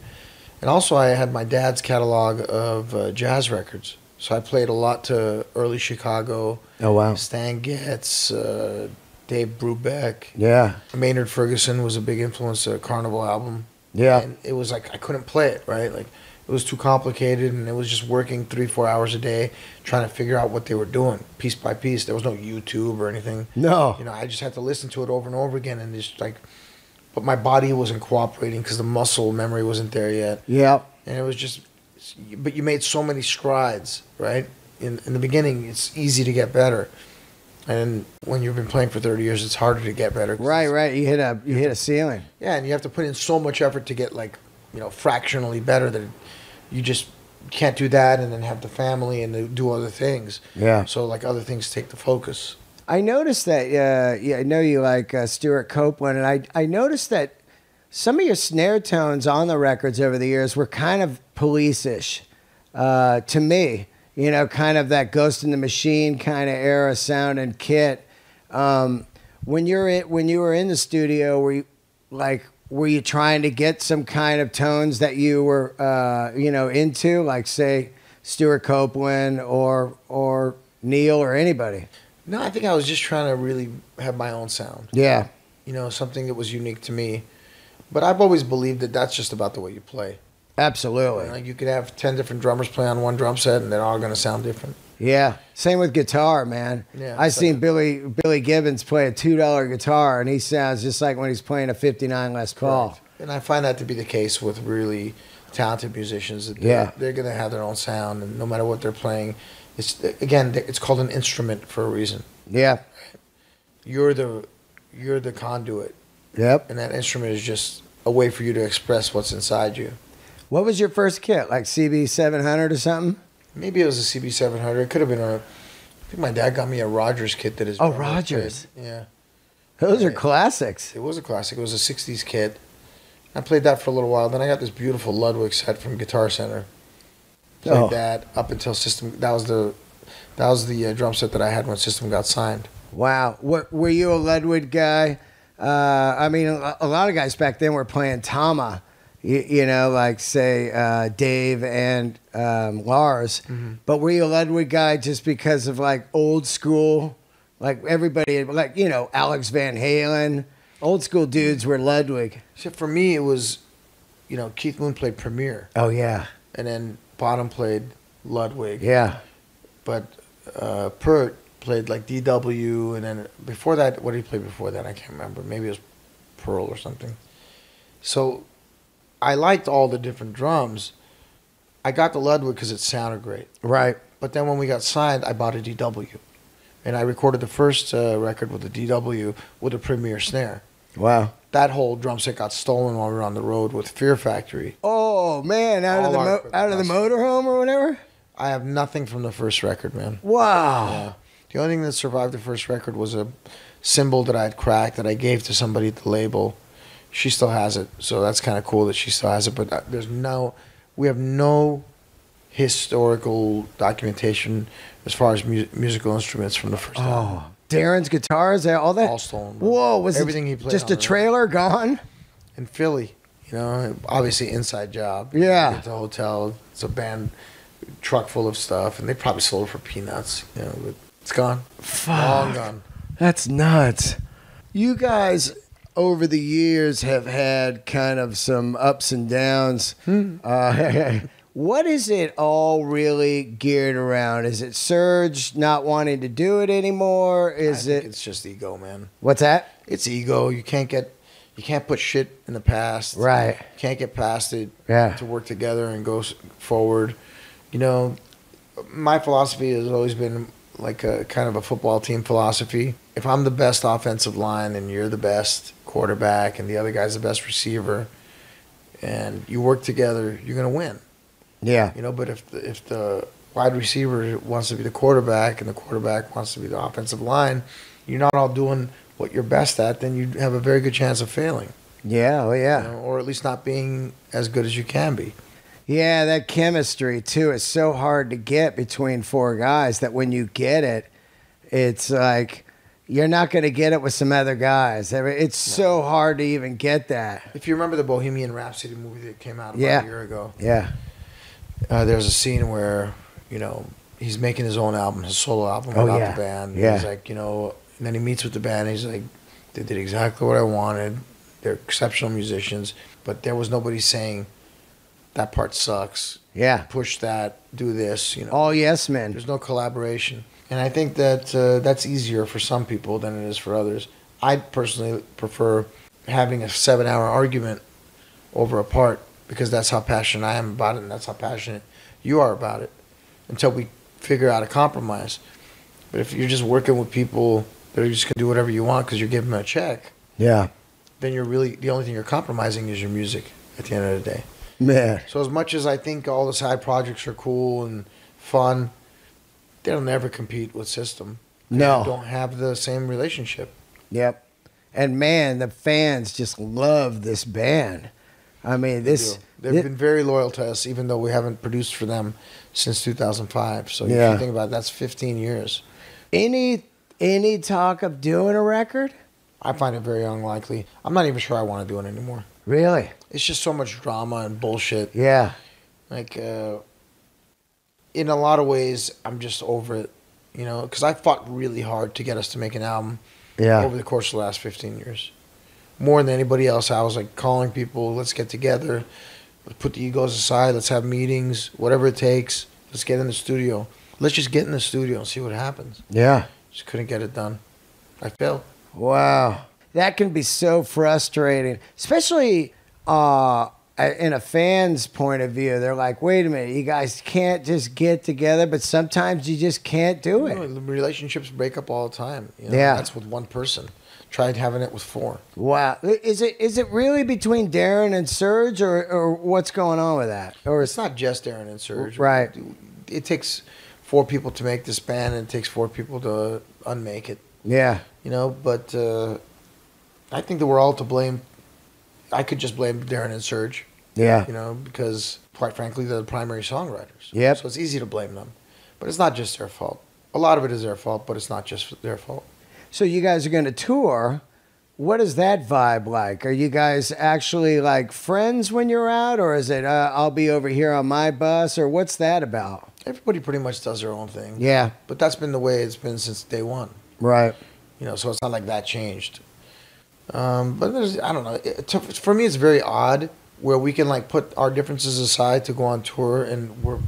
And also I had my dad's catalog of jazz records. So I played a lot to early Chicago. Oh, wow. Stan Getz, Dave Brubeck. Yeah. Maynard Ferguson was a big influence, a Carnival album. Yeah. And it was like I couldn't play it, right? Like it was too complicated, and it was just working 3-4 hours a day trying to figure out what they were doing piece by piece. There was no YouTube or anything. No. You know, I just had to listen to it over and over again, and just like, but my body wasn't cooperating because the muscle memory wasn't there yet. Yeah. And it was just, but you made so many strides, right? In the beginning, it's easy to get better. And when you've been playing for 30 years, it's harder to get better. Right. You hit a ceiling. Yeah, and you have to put in so much effort to get like, you know, fractionally better that you just can't do that and then have the family and do other things. Yeah. So like other things take the focus. I noticed that, I know you like Stuart Copeland, and I noticed that some of your snare tones on the records over the years were kind of Police-ish to me. You know, kind of that Ghost in the Machine kind of era sound and kit. When you were in the studio, were you trying to get some kind of tones that you were into, like say Stuart Copeland or Neil or anybody? No, I think I was just trying to really have my own sound. Yeah. You know, something that was unique to me. But I've always believed that that's just about the way you play. Absolutely. You know, you could have 10 different drummers play on one drum set, and they're all going to sound different. Yeah. Same with guitar, man. Yeah, I've seen Billy Gibbons play a $2 guitar, and he sounds just like when he's playing a 59 Les Paul. Correct. And I find that to be the case with really talented musicians. That they're going to have their own sound, and no matter what they're playing, it's called an instrument for a reason. Yeah. You're the conduit. Yep. And that instrument is just a way for you to express what's inside you. What was your first kit? Like CB700 or something? Maybe it was a CB700. It could have been I think my dad got me a Rogers kit that is. Oh, Rogers. Played. Yeah. Those are classics. It was a classic. It was a 60s kit. I played that for a little while. Then I got this beautiful Ludwig set from Guitar Center. Played that up until System. That was the drum set that I had when System got signed. Wow. Were you a Ludwig guy? I mean, a lot of guys back then were playing Tama. You know, like say Dave and Lars. Mm-hmm. But were you a Ludwig guy just because of like old school, Like everybody, like, you know, Alex Van Halen, old school dudes were Ludwig. Except for me, it was, you know, Keith Moon played Premier. Oh, yeah. And then Bottom played Ludwig. Yeah. But Pert played like DW. And then before that, what did he play before that? I can't remember. Maybe it was Pearl or something. So I liked all the different drums. I got the Ludwig because it sounded great. Right. But then when we got signed, I bought a DW. And I recorded the first record with a DW with a Premier snare. Wow. That whole drum set got stolen while we were on the road with Fear Factory. Oh, man, out of the motorhome or whatever? I have nothing from the first record, man. Wow. Yeah. The only thing that survived the first record was a cymbal that I had cracked that I gave to somebody at the label. She still has it, so that's kind of cool that she still has it. But we have no historical documentation as far as musical instruments from the first album. Darren's guitars, all that? All stolen. Bro. Whoa, was everything it he played just a trailer gone? In Philly, you know, obviously inside job. Yeah. You get to the hotel, it's a band truck full of stuff, and they probably sold it for peanuts, you know, but it's gone. Fuck. Long gone. That's nuts. You guys, over the years, have had kind of some ups and downs. What is it all really geared around? Is it Serge not wanting to do it anymore? It's just ego, man. What's that? It's ego. You can't put shit in the past. Right. You can't get past it. Yeah. To work together and go forward. You know, my philosophy has always been like a kind of a football team philosophy. If I'm the best offensive line and you're the best quarterback and the other guy's the best receiver, and you work together, you're gonna win. Yeah. You know, but if the wide receiver wants to be the quarterback and the quarterback wants to be the offensive line, you're not all doing what you're best at, then you have a very good chance of failing. Yeah, oh yeah. You know, or at least not being as good as you can be. Yeah, that chemistry, too, is so hard to get between four guys that when you get it, it's like you're not going to get it with some other guys. It's so hard to even get that. If you remember the Bohemian Rhapsody movie that came out about a year ago. Yeah. There's a scene where, you know, he's making his own album, his solo album without the band. Yeah. He's like, you know, and then he meets with the band. And he's like, they did exactly what I wanted. They're exceptional musicians, but there was nobody saying that part sucks. Yeah. Push that, do this, you know. All yes men. There's no collaboration. And I think that that's easier for some people than it is for others. I personally prefer having a 7-hour argument over a part because that's how passionate I am about it and that's how passionate you are about it until we figure out a compromise. But if you're just working with people that are just going to do whatever you want because you're giving them a check, yeah, then you're really, the only thing you're compromising is your music at the end of the day. Man. So as much as I think all the side projects are cool and fun, they'll never compete with System. No. They don't have the same relationship. Yep. And man, the fans just love this band. I mean, They've been very loyal to us, even though we haven't produced for them since 2005. So if you think about it, that's 15 years. Any talk of doing a record? I find it very unlikely. I'm not even sure I want to do it anymore. Really? It's just so much drama and bullshit. Yeah. Like, in a lot of ways, I'm just over it, you know, because I fought really hard to get us to make an album over the course of the last 15 years. More than anybody else, I was like calling people, let's get together, let's put the egos aside, let's have meetings, whatever it takes, let's get in the studio. Let's just get in the studio and see what happens. Yeah. Just couldn't get it done. I failed. Wow. That can be so frustrating, especially in a fan's point of view. They're like, wait a minute, you guys can't just get together, but sometimes you just can't do it. You know, relationships break up all the time. You know? Yeah. That's with one person. Tried having it with 4. Wow. Is it really between Darren and Serge, or what's going on with that? Or It's not just Darren and Serge. Right. It takes 4 people to make this band, and it takes 4 people to unmake it. Yeah. You know, but I think that we're all to blame. I could just blame Darren and Serge. Yeah. You know, because quite frankly, they're the primary songwriters. Yep. So it's easy to blame them. But it's not just their fault. A lot of it is their fault, but it's not just their fault. So you guys are going to tour. What is that vibe like? Are you guys actually like friends when you're out, or is it I'll be over here on my bus, or what's that about? Everybody pretty much does their own thing. Yeah. But that's been the way it's been since day one. Right. So it's not like that changed. But I don't know. For me, it's very odd where we can like put our differences aside to go on tour, and we're,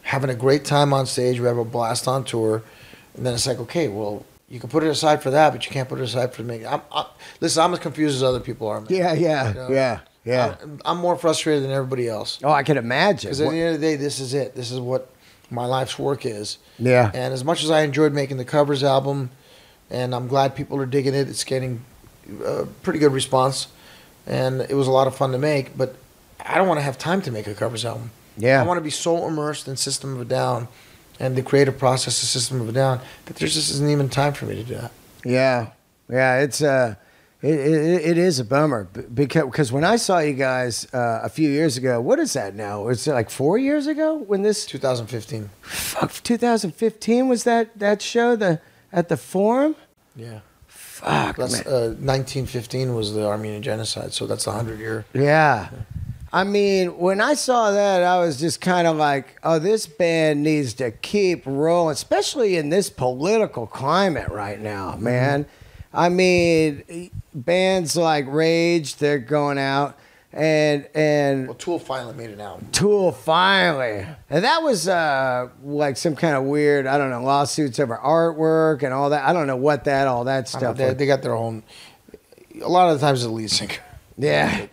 having a great time on stage. We have a blast on tour, and then it's like, okay, well, you can put it aside for that, but you can't put it aside for me. Listen, I'm as confused as other people are, man. Yeah. I'm more frustrated than everybody else. Oh, I can imagine. Because at the end of the day, this is it. This is what my life's work is. Yeah. And as much as I enjoyed making the covers album, and I'm glad people are digging it, it's getting a pretty good response, and it was a lot of fun to make, but I don't want to have time to make a covers album. Yeah. I want to be so immersed in System of a Down and the creative process of System of a Down that there just isn't even time for me to do that. Yeah. It's it is a bummer because when I saw you guys a few years ago, what is that now? It's like 4 years ago when this 2015. Fuck, 2015 was that show at the Forum? Yeah. Fuck. That's 1915 was the Armenian genocide, so that's the 100-year. Yeah. I mean, when I saw that, I was just kind of like, oh, this band needs to keep rolling, especially in this political climate right now, man. Mm-hmm. I mean, bands like Rage, they're going out, and well, Tool finally made it out. Tool finally, and that was like some kind of weird, I don't know, lawsuits over artwork and all that. I don't know what all that stuff. They got their own. A lot of the times, the lead singer. Yeah.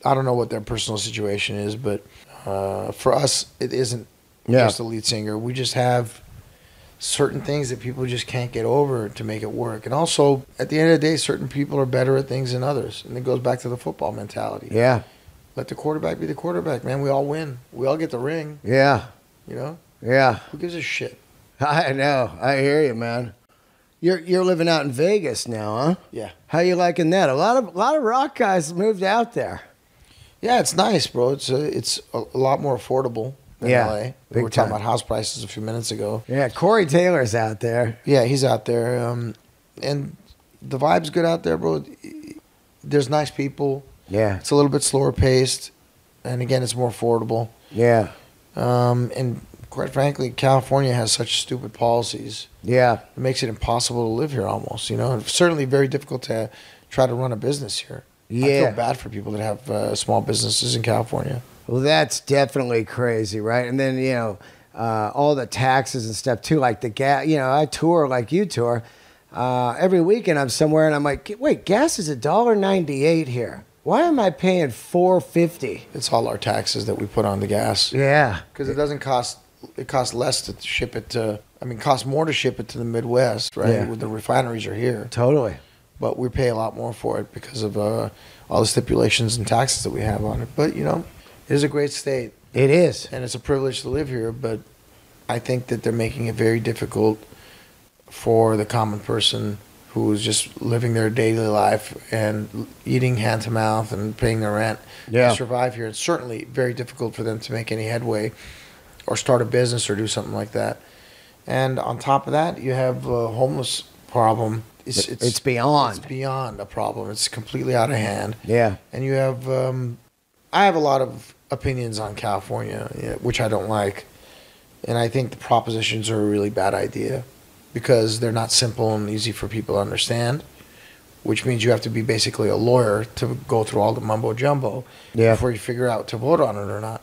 I don't know what their personal situation is, but for us, it isn't just the lead singer. We just have certain things that people just can't get over to make it work. And also, at the end of the day, certain people are better at things than others. And it goes back to the football mentality. Yeah. Let the quarterback be the quarterback, man. We all win. We all get the ring. Yeah. Yeah. Who gives a shit? I know. I hear you, man. You're living out in Vegas now, huh? Yeah. How you liking that? A lot of rock guys moved out there. Yeah, it's nice, bro. It's a lot more affordable than LA. We were talking about house prices a few minutes ago. Yeah, Corey Taylor's out there. Yeah, he's out there. And the vibe's good out there, bro. There's nice people. Yeah. It's a little bit slower paced. And again, it's more affordable. Yeah. And quite frankly, California has such stupid policies. Yeah. It makes it impossible to live here almost, It's certainly very difficult to try to run a business here. Yeah. I feel bad for people that have small businesses in California. Well, that's definitely crazy, right? And then, all the taxes and stuff too, like the gas, I tour like you tour. Every weekend I'm somewhere and I'm like, wait, gas is $1.98 here. Why am I paying $4.50? It's all our taxes that we put on the gas. Yeah. Because it doesn't cost, it costs less to ship it to, it costs more to ship it to the Midwest, right? Yeah. Where the refineries are here. Totally. But we pay a lot more for it because of all the stipulations and taxes that we have on it. But, it is a great state. It is. And it's a privilege to live here, but I think that they're making it very difficult for the common person who is just living their daily life and eating hand to mouth and paying their rent to survive here. It's certainly very difficult for them to make any headway or start a business or do something like that. And on top of that, you have a homeless problem. It's beyond. It's beyond a problem. It's completely out of hand. Yeah. And you have, I have a lot of opinions on California, which I don't like. And I think the propositions are a really bad idea because they're not simple and easy for people to understand, which means you have to be basically a lawyer to go through all the mumbo jumbo before you figure out to vote on it or not.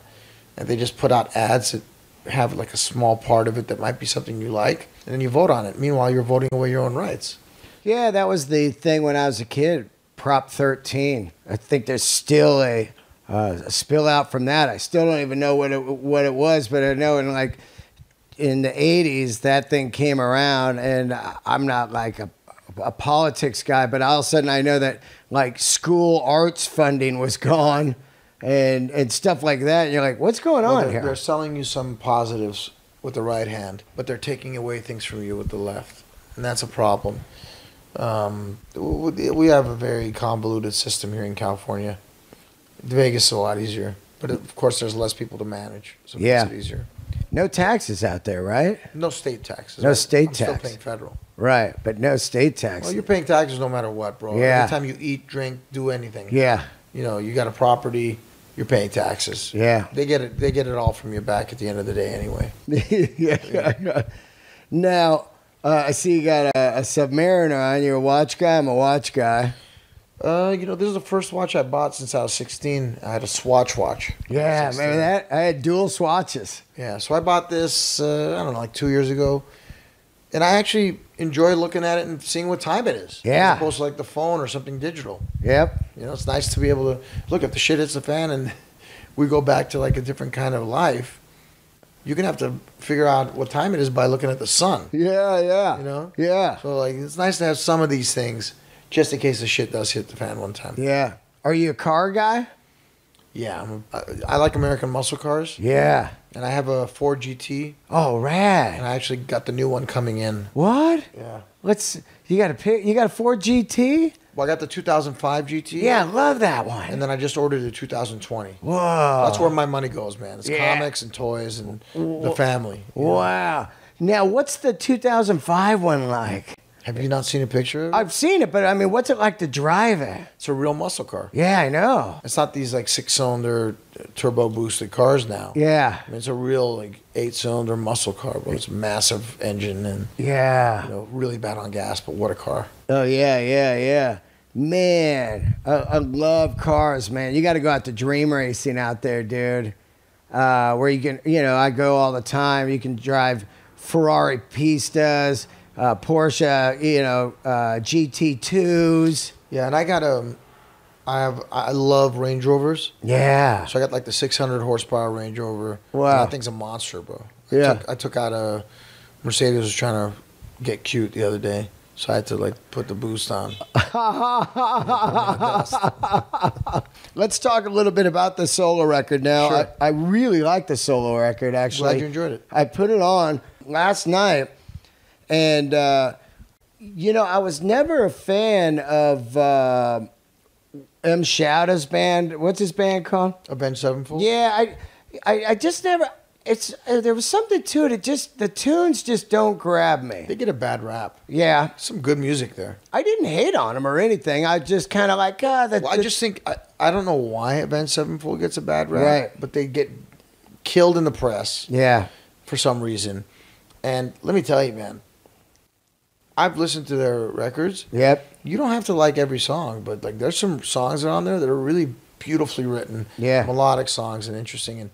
And they just put out ads that have like a small part of it that might be something you like, and then you vote on it. Meanwhile, you're voting away your own rights. Yeah, that was the thing when I was a kid, Prop 13. I think there's still a spill out from that. I still don't even know what it was, but I know in the 80s that thing came around, and I'm not like a politics guy, but all of a sudden I know that like school arts funding was gone and stuff like that. And you're like, what's going on here? They're selling you some positives with the right hand, but they're taking away things from you with the left, and that's a problem. We have a very convoluted system here in California. Vegas is a lot easier, but of course there's less people to manage, so it makes it easier. No taxes out there, right? No state taxes. No state I'm tax. Still paying federal. Right, but no state tax. Well, you're paying taxes no matter what, bro. Yeah. Every time you eat, drink, do anything. Yeah. You got a property, you're paying taxes. Yeah. They get it all from you back at the end of the day anyway. Yeah. Now, I see you got a Submariner on. You're a watch guy. I'm a watch guy. This is the first watch I bought since I was 16. I had a Swatch watch. Yeah, remember that? I had dual swatches. Yeah, so I bought this, I don't know, like 2 years ago. And I actually enjoy looking at it and seeing what time it is. Yeah. As opposed to like the phone or something digital. Yep. It's nice to be able to look if the shit hits the fan and we go back to like a different kind of life. You're going to have to figure out what time it is by looking at the sun. Yeah. Yeah. So like it's nice to have some of these things just in case the shit does hit the fan one time. Yeah. Are you a car guy? Yeah, I like American muscle cars. Yeah. And I have a Ford GT. Oh, rad. And I actually got the new one coming in. What? Yeah. You got a Ford GT? Well, I got the 2005 GT. Yeah, I love that one. And then I just ordered the 2020. Whoa. That's where my money goes, man. It's comics and toys and the family. Wow. Now, what's the 2005 one like? Have you not seen a picture of it? I've seen it, but I mean, what's it like to drive it? It's a real muscle car. Yeah, I know. It's not these like 6-cylinder turbo boosted cars now. Yeah. I mean, it's a real like 8-cylinder muscle car, but it's a massive engine and really bad on gas, but what a car. Oh, yeah. Man, I love cars, man. You got to go out to dream racing out there, dude. Where you can, I go all the time. You can drive Ferrari Pistas, Porsche, GT2s. Yeah, and I love Range Rovers. Yeah. So I got like the 600 horsepower Range Rover. Wow. That thing's a monster, bro. Yeah. I took out a Mercedes was trying to get cute the other day. So I had to like put the boost on. Let's talk a little bit about the solo record now. Sure. I really like the solo record, actually. Glad you enjoyed it. I put it on last night, and, I was never a fan of M. Shouda's band. What's his band called? Avenged Sevenfold? Yeah, I just never... there was something to it. The tunes just don't grab me. They get a bad rap. Yeah. Some good music there. I didn't hate on them or anything. I just kind of like, I just think, I don't know why Avenged Sevenfold gets a bad rap. Right. But they get killed in the press. Yeah. For some reason. And let me tell you, man, I've listened to their records. Yep. You don't have to like every song, but like there's some songs on there that are really beautifully written. Yeah. Melodic songs and interesting.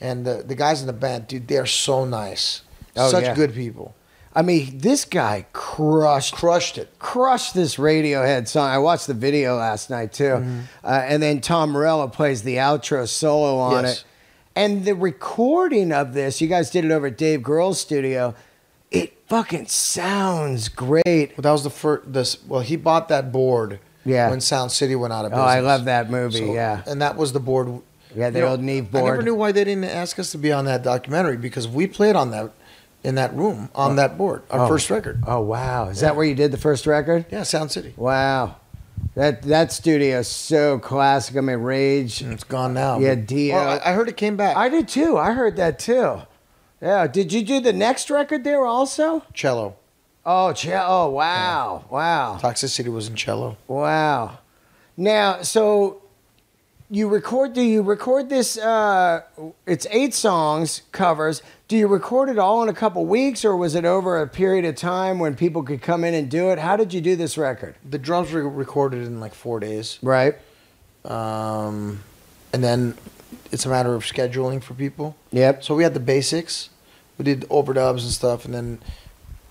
And the guys in the band, dude, they're so nice. Oh, Such good people. I mean, this guy crushed it. Crushed this Radiohead song. I watched the video last night, too. Mm-hmm. And then Tom Morello plays the outro solo on it. And the recording of this, you guys did it over at Dave Grohl's studio. It fucking sounds great. Well, that was the first. He bought that board when Sound City went out of business. Oh, I love that movie, yeah. And that was the board. Yeah, the old Neve board. I never knew why they didn't ask us to be on that documentary because we played on that in that room on that board, our first record. Oh, wow. Is that where you did the first record? Yeah, Sound City. Wow. That studio is so classic. I mean, Rage. And it's gone now. Yeah, Dio. Oh, I heard it came back. I did too. I heard that too. Yeah. Did you do the next record there also? Cello. Oh, oh, wow. Yeah. Wow. Toxicity was in cello. Wow. Now, so do you record this, it's 8 songs, covers. Do you record it all in a couple weeks, or was it over a period of time when people could come in and do it? How did you do this record? The drums were recorded in like 4 days. Right. And then it's a matter of scheduling for people. Yep. So we had the basics. We did overdubs and stuff, and then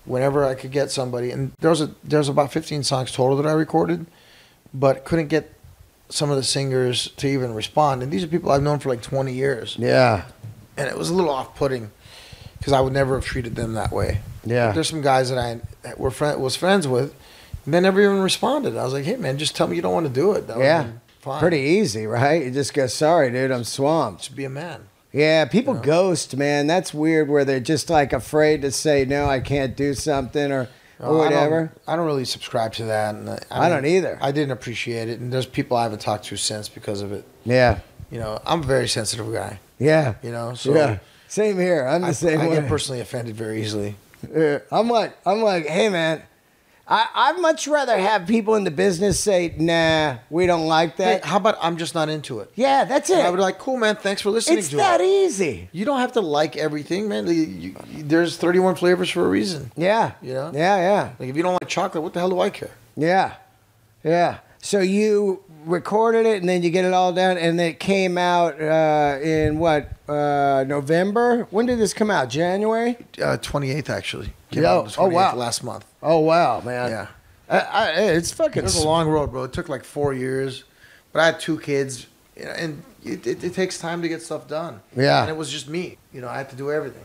whenever I could get somebody, and there's about 15 songs total that I recorded, but couldn't get some of the singers to even respond. And these are people I've known for like 20 years. Yeah. And it was a little off-putting because I would never have treated them that way. Yeah. Like there's some guys that I was friends with, and they never even responded. I was like, hey, man, just tell me you don't want to do it. That yeah. Fine. Pretty easy, right? You just go, sorry, dude, I'm swamped. Just be a man. Yeah, people ghost, man. That's weird where they're just like afraid to say, no, I can't do something or whatever. I don't really subscribe to that. And I don't either. I didn't appreciate it. And there's people I haven't talked to since because of it. Yeah. I'm a very sensitive guy. Yeah. So yeah. Same here. I'm the same way. I get personally offended very easily. Yeah. I'm like, hey, man, I'd much rather have people in the business say, nah, we don't like Hey, that. how about I'm just not into it? Yeah, that's it. And I would be like, cool, man. Thanks for listening It's to that it. easy. You don't have to like everything, man. There's 31 flavors for a reason. Yeah. You know? Yeah. Like if you don't like chocolate, what the hell do I care? Yeah. So you recorded it and then you get it all done and it came out in what, November? When did this come out? January? 28th actually. Came Yo, out on the 28th oh, wow. last month. Oh, wow, man. Yeah. It's fucking... It was a long road, bro. It took like 4 years, but I had 2 kids, you know, and it takes time to get stuff done. Yeah. And it was just me. You know, I had to do everything.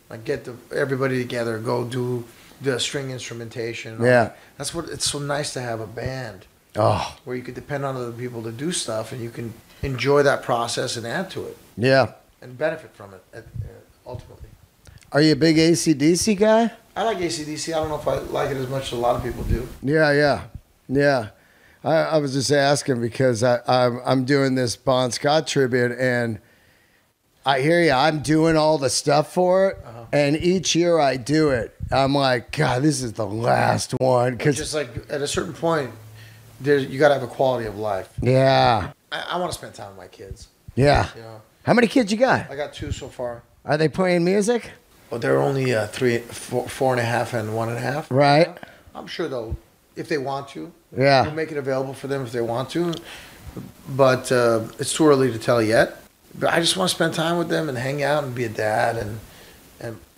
Like get everybody together, go do the string instrumentation. Yeah. That's what it's so nice to have a band. Oh. Where you could depend on other people to do stuff, and you can enjoy that process and add to it. Yeah. And benefit from it ultimately. Are you a big AC/DC guy? I like AC/DC. I don't know if I like it as much as a lot of people do. Yeah. I was just asking because I'm doing this Bon Scott tribute, and I hear you. I'm doing all the stuff for it, and each year I do it, I'm like, God, this is the last one. It's just like at a certain point, you got to have a quality of life. Yeah. I want to spend time with my kids. Yeah. You know, How many kids you got? I got 2 so far. Are they playing music? Well, they're only 4.5 and 1.5. Right. I'm sure they'll, if they want to. Yeah. We'll make it available for them if they want to. But it's too early to tell yet. But I just want to spend time with them and hang out and be a dad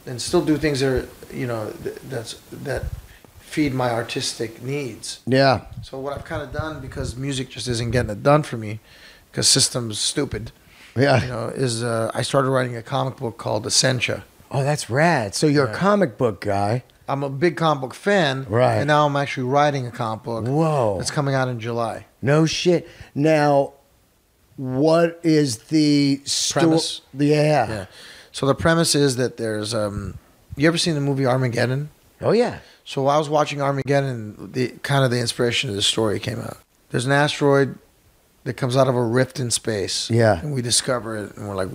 and still do things that are, you know, that feed my artistic needs. Yeah. So what I've kind of done, because music just isn't getting it done for me, because system's stupid. Yeah. You know, is I started writing a comic book called Essentia. Oh, that's rad. So you're a comic book guy. I'm a big comic book fan, Right. And now I'm actually writing a comic book. Whoa. That's coming out in July. No shit. Now, what is the Premise? Yeah. So the premise is that there's you ever seen the movie Armageddon? Oh yeah. So while I was watching Armageddon, the inspiration of the story came out. There's an asteroid that comes out of a rift in space. Yeah. And we discover it, and we're like,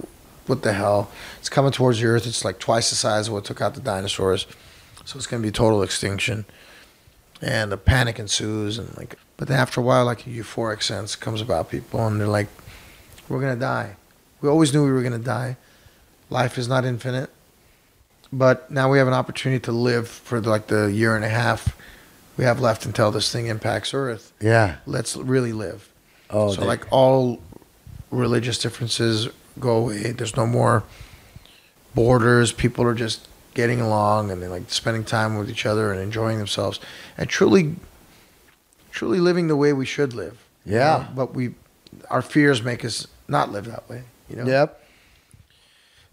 what the hell? It's coming towards the Earth. It's like twice the size of what took out the dinosaurs. So it's going to be total extinction. And the panic ensues. But then after a while, like a euphoric sense comes about people, and they're like, we're going to die. We always knew we were going to die. Life is not infinite. But now we have an opportunity to live for the year and a half we have left until this thing impacts Earth. Yeah. Let's really live. Oh, so like all religious differences go away. There's no more borders. People are just getting along, and they're like spending time with each other and enjoying themselves and truly living the way we should live. Yeah. You know? But our fears make us not live that way. You know. Yep.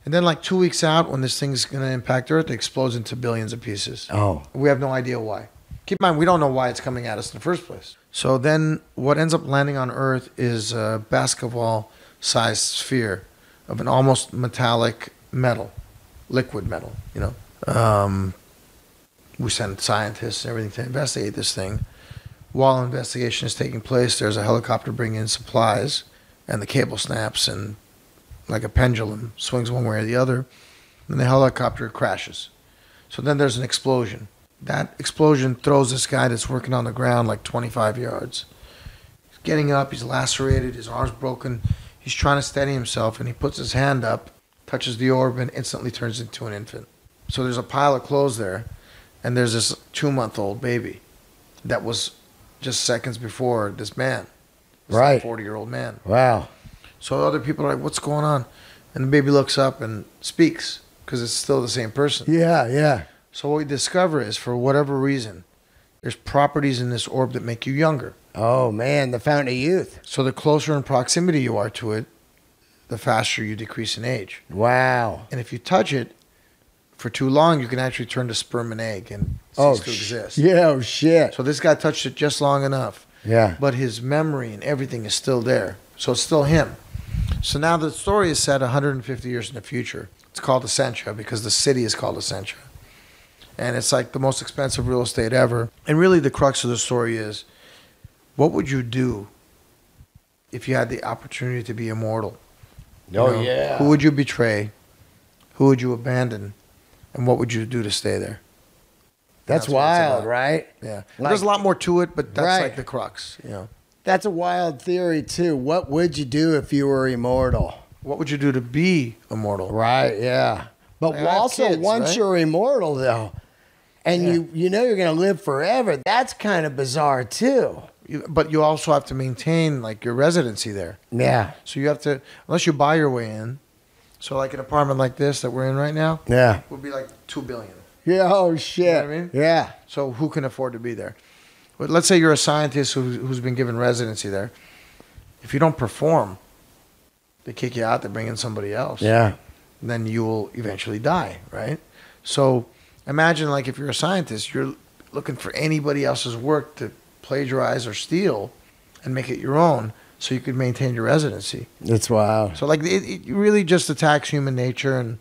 And then like 2 weeks out, when this thing's going to impact Earth, it explodes into billions of pieces. Oh. We have no idea why. Keep in mind, we don't know why it's coming at us in the first place. So then what ends up landing on Earth is a basketball-sized sphere of an almost metallic metal, liquid metal, you know. We sent scientists and everything to investigate this thing. While investigation is taking place, there's a helicopter bringing in supplies, and the cable snaps, and like a pendulum swings one way or the other, and the helicopter crashes. So then there's an explosion. That explosion throws this guy that's working on the ground like 25 yards. He's getting up, he's lacerated, his arm's broken. He's trying to steady himself, and he puts his hand up, touches the orb, and instantly turns into an infant. So there's a pile of clothes there, and there's this 2-month-old baby that was just seconds before this man. This Right. 40-year-old man. Wow. So other people are like, what's going on? And the baby looks up and speaks, because it's still the same person. Yeah. So what we discover is, for whatever reason, there's properties in this orb that make you younger. Oh man, the fountain of youth. So the closer in proximity you are to it, the faster you decrease in age. Wow. And if you touch it for too long, you can actually turn to sperm and egg and cease to exist. Yeah, oh shit. So this guy touched it just long enough. Yeah. But his memory and everything is still there. So it's still him. So now the story is set 150 years in the future. It's called Essentia because the city is called Essentia. And it's like the most expensive real estate ever. And really the crux of the story is, what would you do if you had the opportunity to be immortal? Oh, yeah. Who would you betray? Who would you abandon? And what would you do to stay there? That's what it's wild, about. right? Yeah. Like- There's a lot more to it, but that's Right. like the crux. You know, That's a wild theory, too. What would you do if you were immortal? what would you do to be immortal? Right, yeah. But Like, I have also, kids, once right? you're immortal, though, and Yeah. you know you're going to live forever, that's kind of bizarre, too. But you also have to maintain like your residency there. Yeah, So you have to, unless you buy your way in. So like an apartment like this that we're in right now yeah. would be like $2 billion. Yeah, oh, shit. You know what I mean? Yeah. So who can afford to be there? But let's say you're a scientist who's been given residency there. If you don't perform, they kick you out. They bring in somebody else. Yeah. Then you will eventually die, right? So imagine like if you're a scientist, you're looking for anybody else's work to plagiarize or steal and make it your own so you could maintain your residency. That's wild. So like it really just attacks human nature and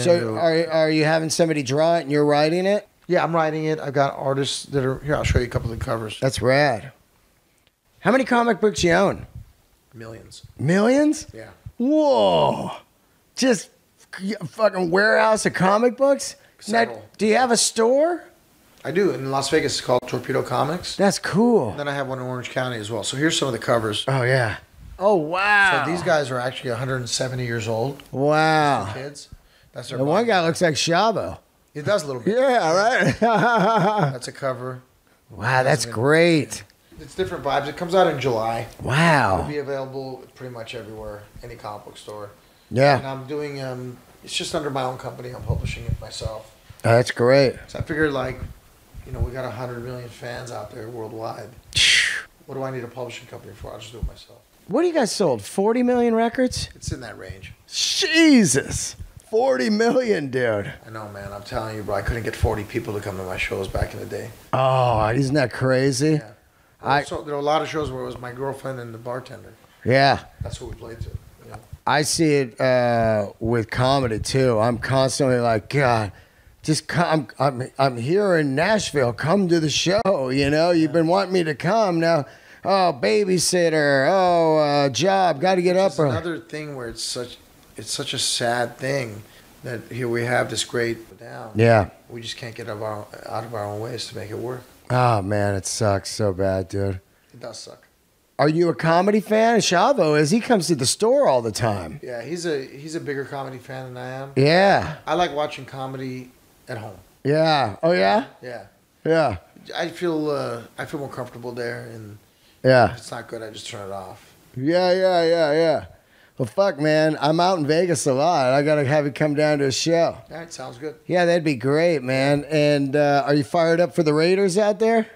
So are you having somebody draw it and you're writing it? yeah, I'm writing it. I've got artists that are here. I'll show you a couple of the covers. That's rad. How many comic books you own? Millions. Millions? Yeah. Whoa. Just a fucking warehouse of comic books? Now, Several. do you have a store? I do. In Las Vegas, it's called Torpedo Comics. That's cool. And then I have one in Orange County as well. So here's some of the covers. Oh, yeah. Oh, wow. So these guys are actually 170 years old. Wow. Kids. That's their The one body. guy looks like Shavo. It does a little bit. Yeah, right. That's a cover. Wow, that's great. It's different vibes. It comes out in July. It'll Wow. be available pretty much everywhere, any comic book store. And Yeah, I'm doing, it's just under my own company. I'm publishing it myself. that's great. So I figured like, we got 100 million fans out there worldwide. What do I need a publishing company for? I'll just do it myself. What do you guys sold? 40 million records? It's in that range. Jesus. 40 million, dude. I know, man. I'm telling you, bro. I couldn't get 40 people to come to my shows back in the day. Oh, isn't that crazy? Yeah. So there were a lot of shows where it was my girlfriend and the bartender. Yeah. That's what we played to. Yeah. I see it with comedy too. I'm constantly like, God, just come. I'm here in Nashville. Come to the show. You've been wanting me to come now. Oh, babysitter. Oh, job. Got to get up It's early. another thing where it's such a sad thing that here we have this great down. Yeah. We just can't get out of our own ways to make it work. Oh man, it sucks so bad, dude. It does suck. Are you a comedy fan? Shavo is. He comes to the store all the time. Yeah, he's a bigger comedy fan than I am. Yeah. I like watching comedy at home. Yeah. Oh yeah. Yeah. Yeah. I feel more comfortable there, and Yeah. if it's not good, I just turn it off. Yeah. Well, fuck, man. I'm out in Vegas a lot. I got to have you come down to a show. All right, sounds good. Yeah, that'd be great, man. And are you fired up for the Raiders out there?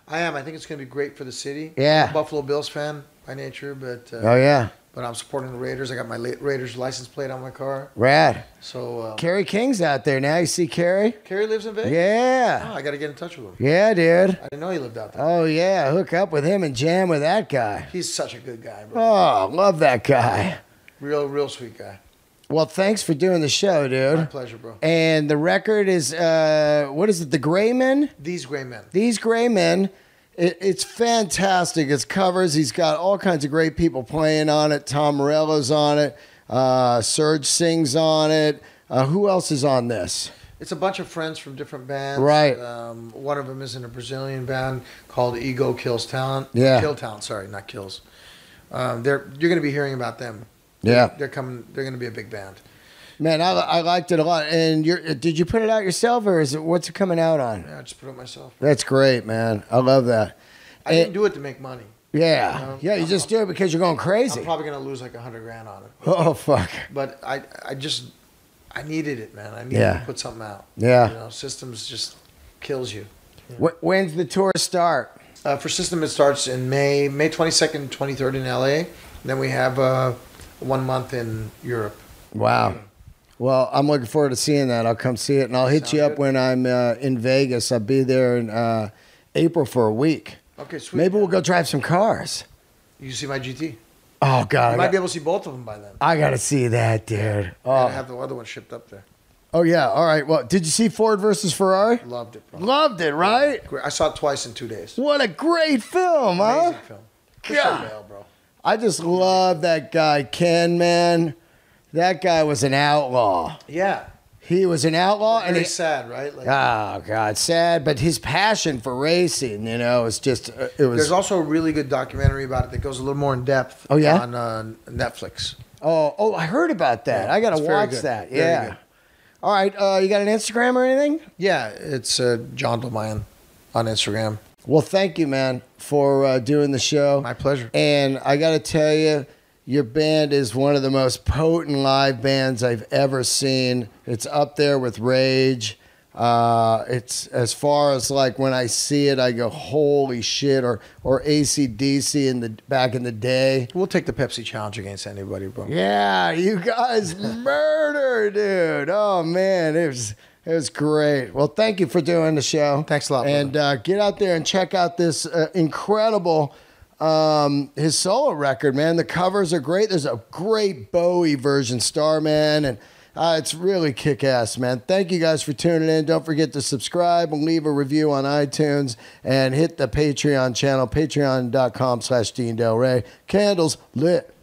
I am. I think it's going to be great for the city. Yeah. I'm a Buffalo Bills fan by nature, but Oh, yeah. but I'm supporting the Raiders. I got my Raiders license plate on my car. Rad. So Kerry King's out there now. You see Kerry? Kerry lives in Vegas. Oh, Yeah. I got to get in touch with him. Yeah, dude. I didn't know he lived out there. Oh, yeah. Hook up with him and jam with that guy. He's such a good guy, bro. Oh, love that guy. Real sweet guy. Well, thanks for doing the show, My dude. pleasure, bro. And the record is, what is it, The Gray Men? These gray men. These Gray Men. It's fantastic. It's covers. He's got all kinds of great people playing on it. Tom Morello's on it. Serge Singh's on it. Who else is on this? It's a bunch of friends from different bands. Right. One of them is in a Brazilian band called Ego Kills Talent. Yeah. Kill Talent, sorry, not Kills. You're going to be hearing about them. Yeah. They're coming. They're going to be a big band. Man, I liked it a lot. And did you put it out yourself, or what's it coming out on? Yeah, I just put it myself. That's great, man. I love that. I didn't do it to make money. Yeah. Yeah, you just do it because you're going crazy. I'm probably going to lose like $100,000 on it. Oh, fuck. But I needed it, man. I needed Yeah. to put something out. Yeah. Systems just kills you. When's the tour start? For System, it starts in May 22nd, 23rd in LA. Then we have 1 month in Europe. Wow. Well, I'm looking forward to seeing that. I'll come see it, and I'll hit Sounds you up good. when I'm in Vegas. I'll be there in April for a week. Okay, sweet. Maybe we'll go drive some cars. You see my GT? Oh, God. You might be able to see both of them by then. I got to see that, dude. And Oh. I have the other one shipped up there. Oh, yeah. All right. Well, did you see Ford versus Ferrari? Loved it, bro. Loved it, right? Great. I saw it twice in 2 days. What a great film, huh? Amazing film. Christian God. Bale, bro. I just love that guy, Ken, man. That guy was an outlaw. Yeah. He was an outlaw, and Very sad, right? Like, oh God, sad. But his passion for racing, is just it was. there's also a really good documentary about it that goes a little more in depth. Oh, yeah? On Netflix. Oh, I heard about that. Yeah, I gotta it's very watch good. that. Very Yeah. good. All right, you got an Instagram or anything? Yeah, it's John Dolmayan on Instagram. Well, thank you, man, for doing the show. My pleasure. And I got to tell you, your band is one of the most potent live bands I've ever seen. It's up there with Rage. It's as far as like when I see it, I go, holy shit, or AC/DC back in the day. We'll take the Pepsi challenge against anybody, bro. Yeah, you guys murder, dude. Oh man, it was great. Well, thank you for doing the show. Thanks a lot, and get out there and check out this incredible his solo record, man. The covers are great. There's a great Bowie version, Starman, and it's really kick-ass, man. Thank you guys for tuning in. Don't forget to subscribe and leave a review on iTunes and hit the Patreon channel, patreon.com/Dean Delray. Candles lit.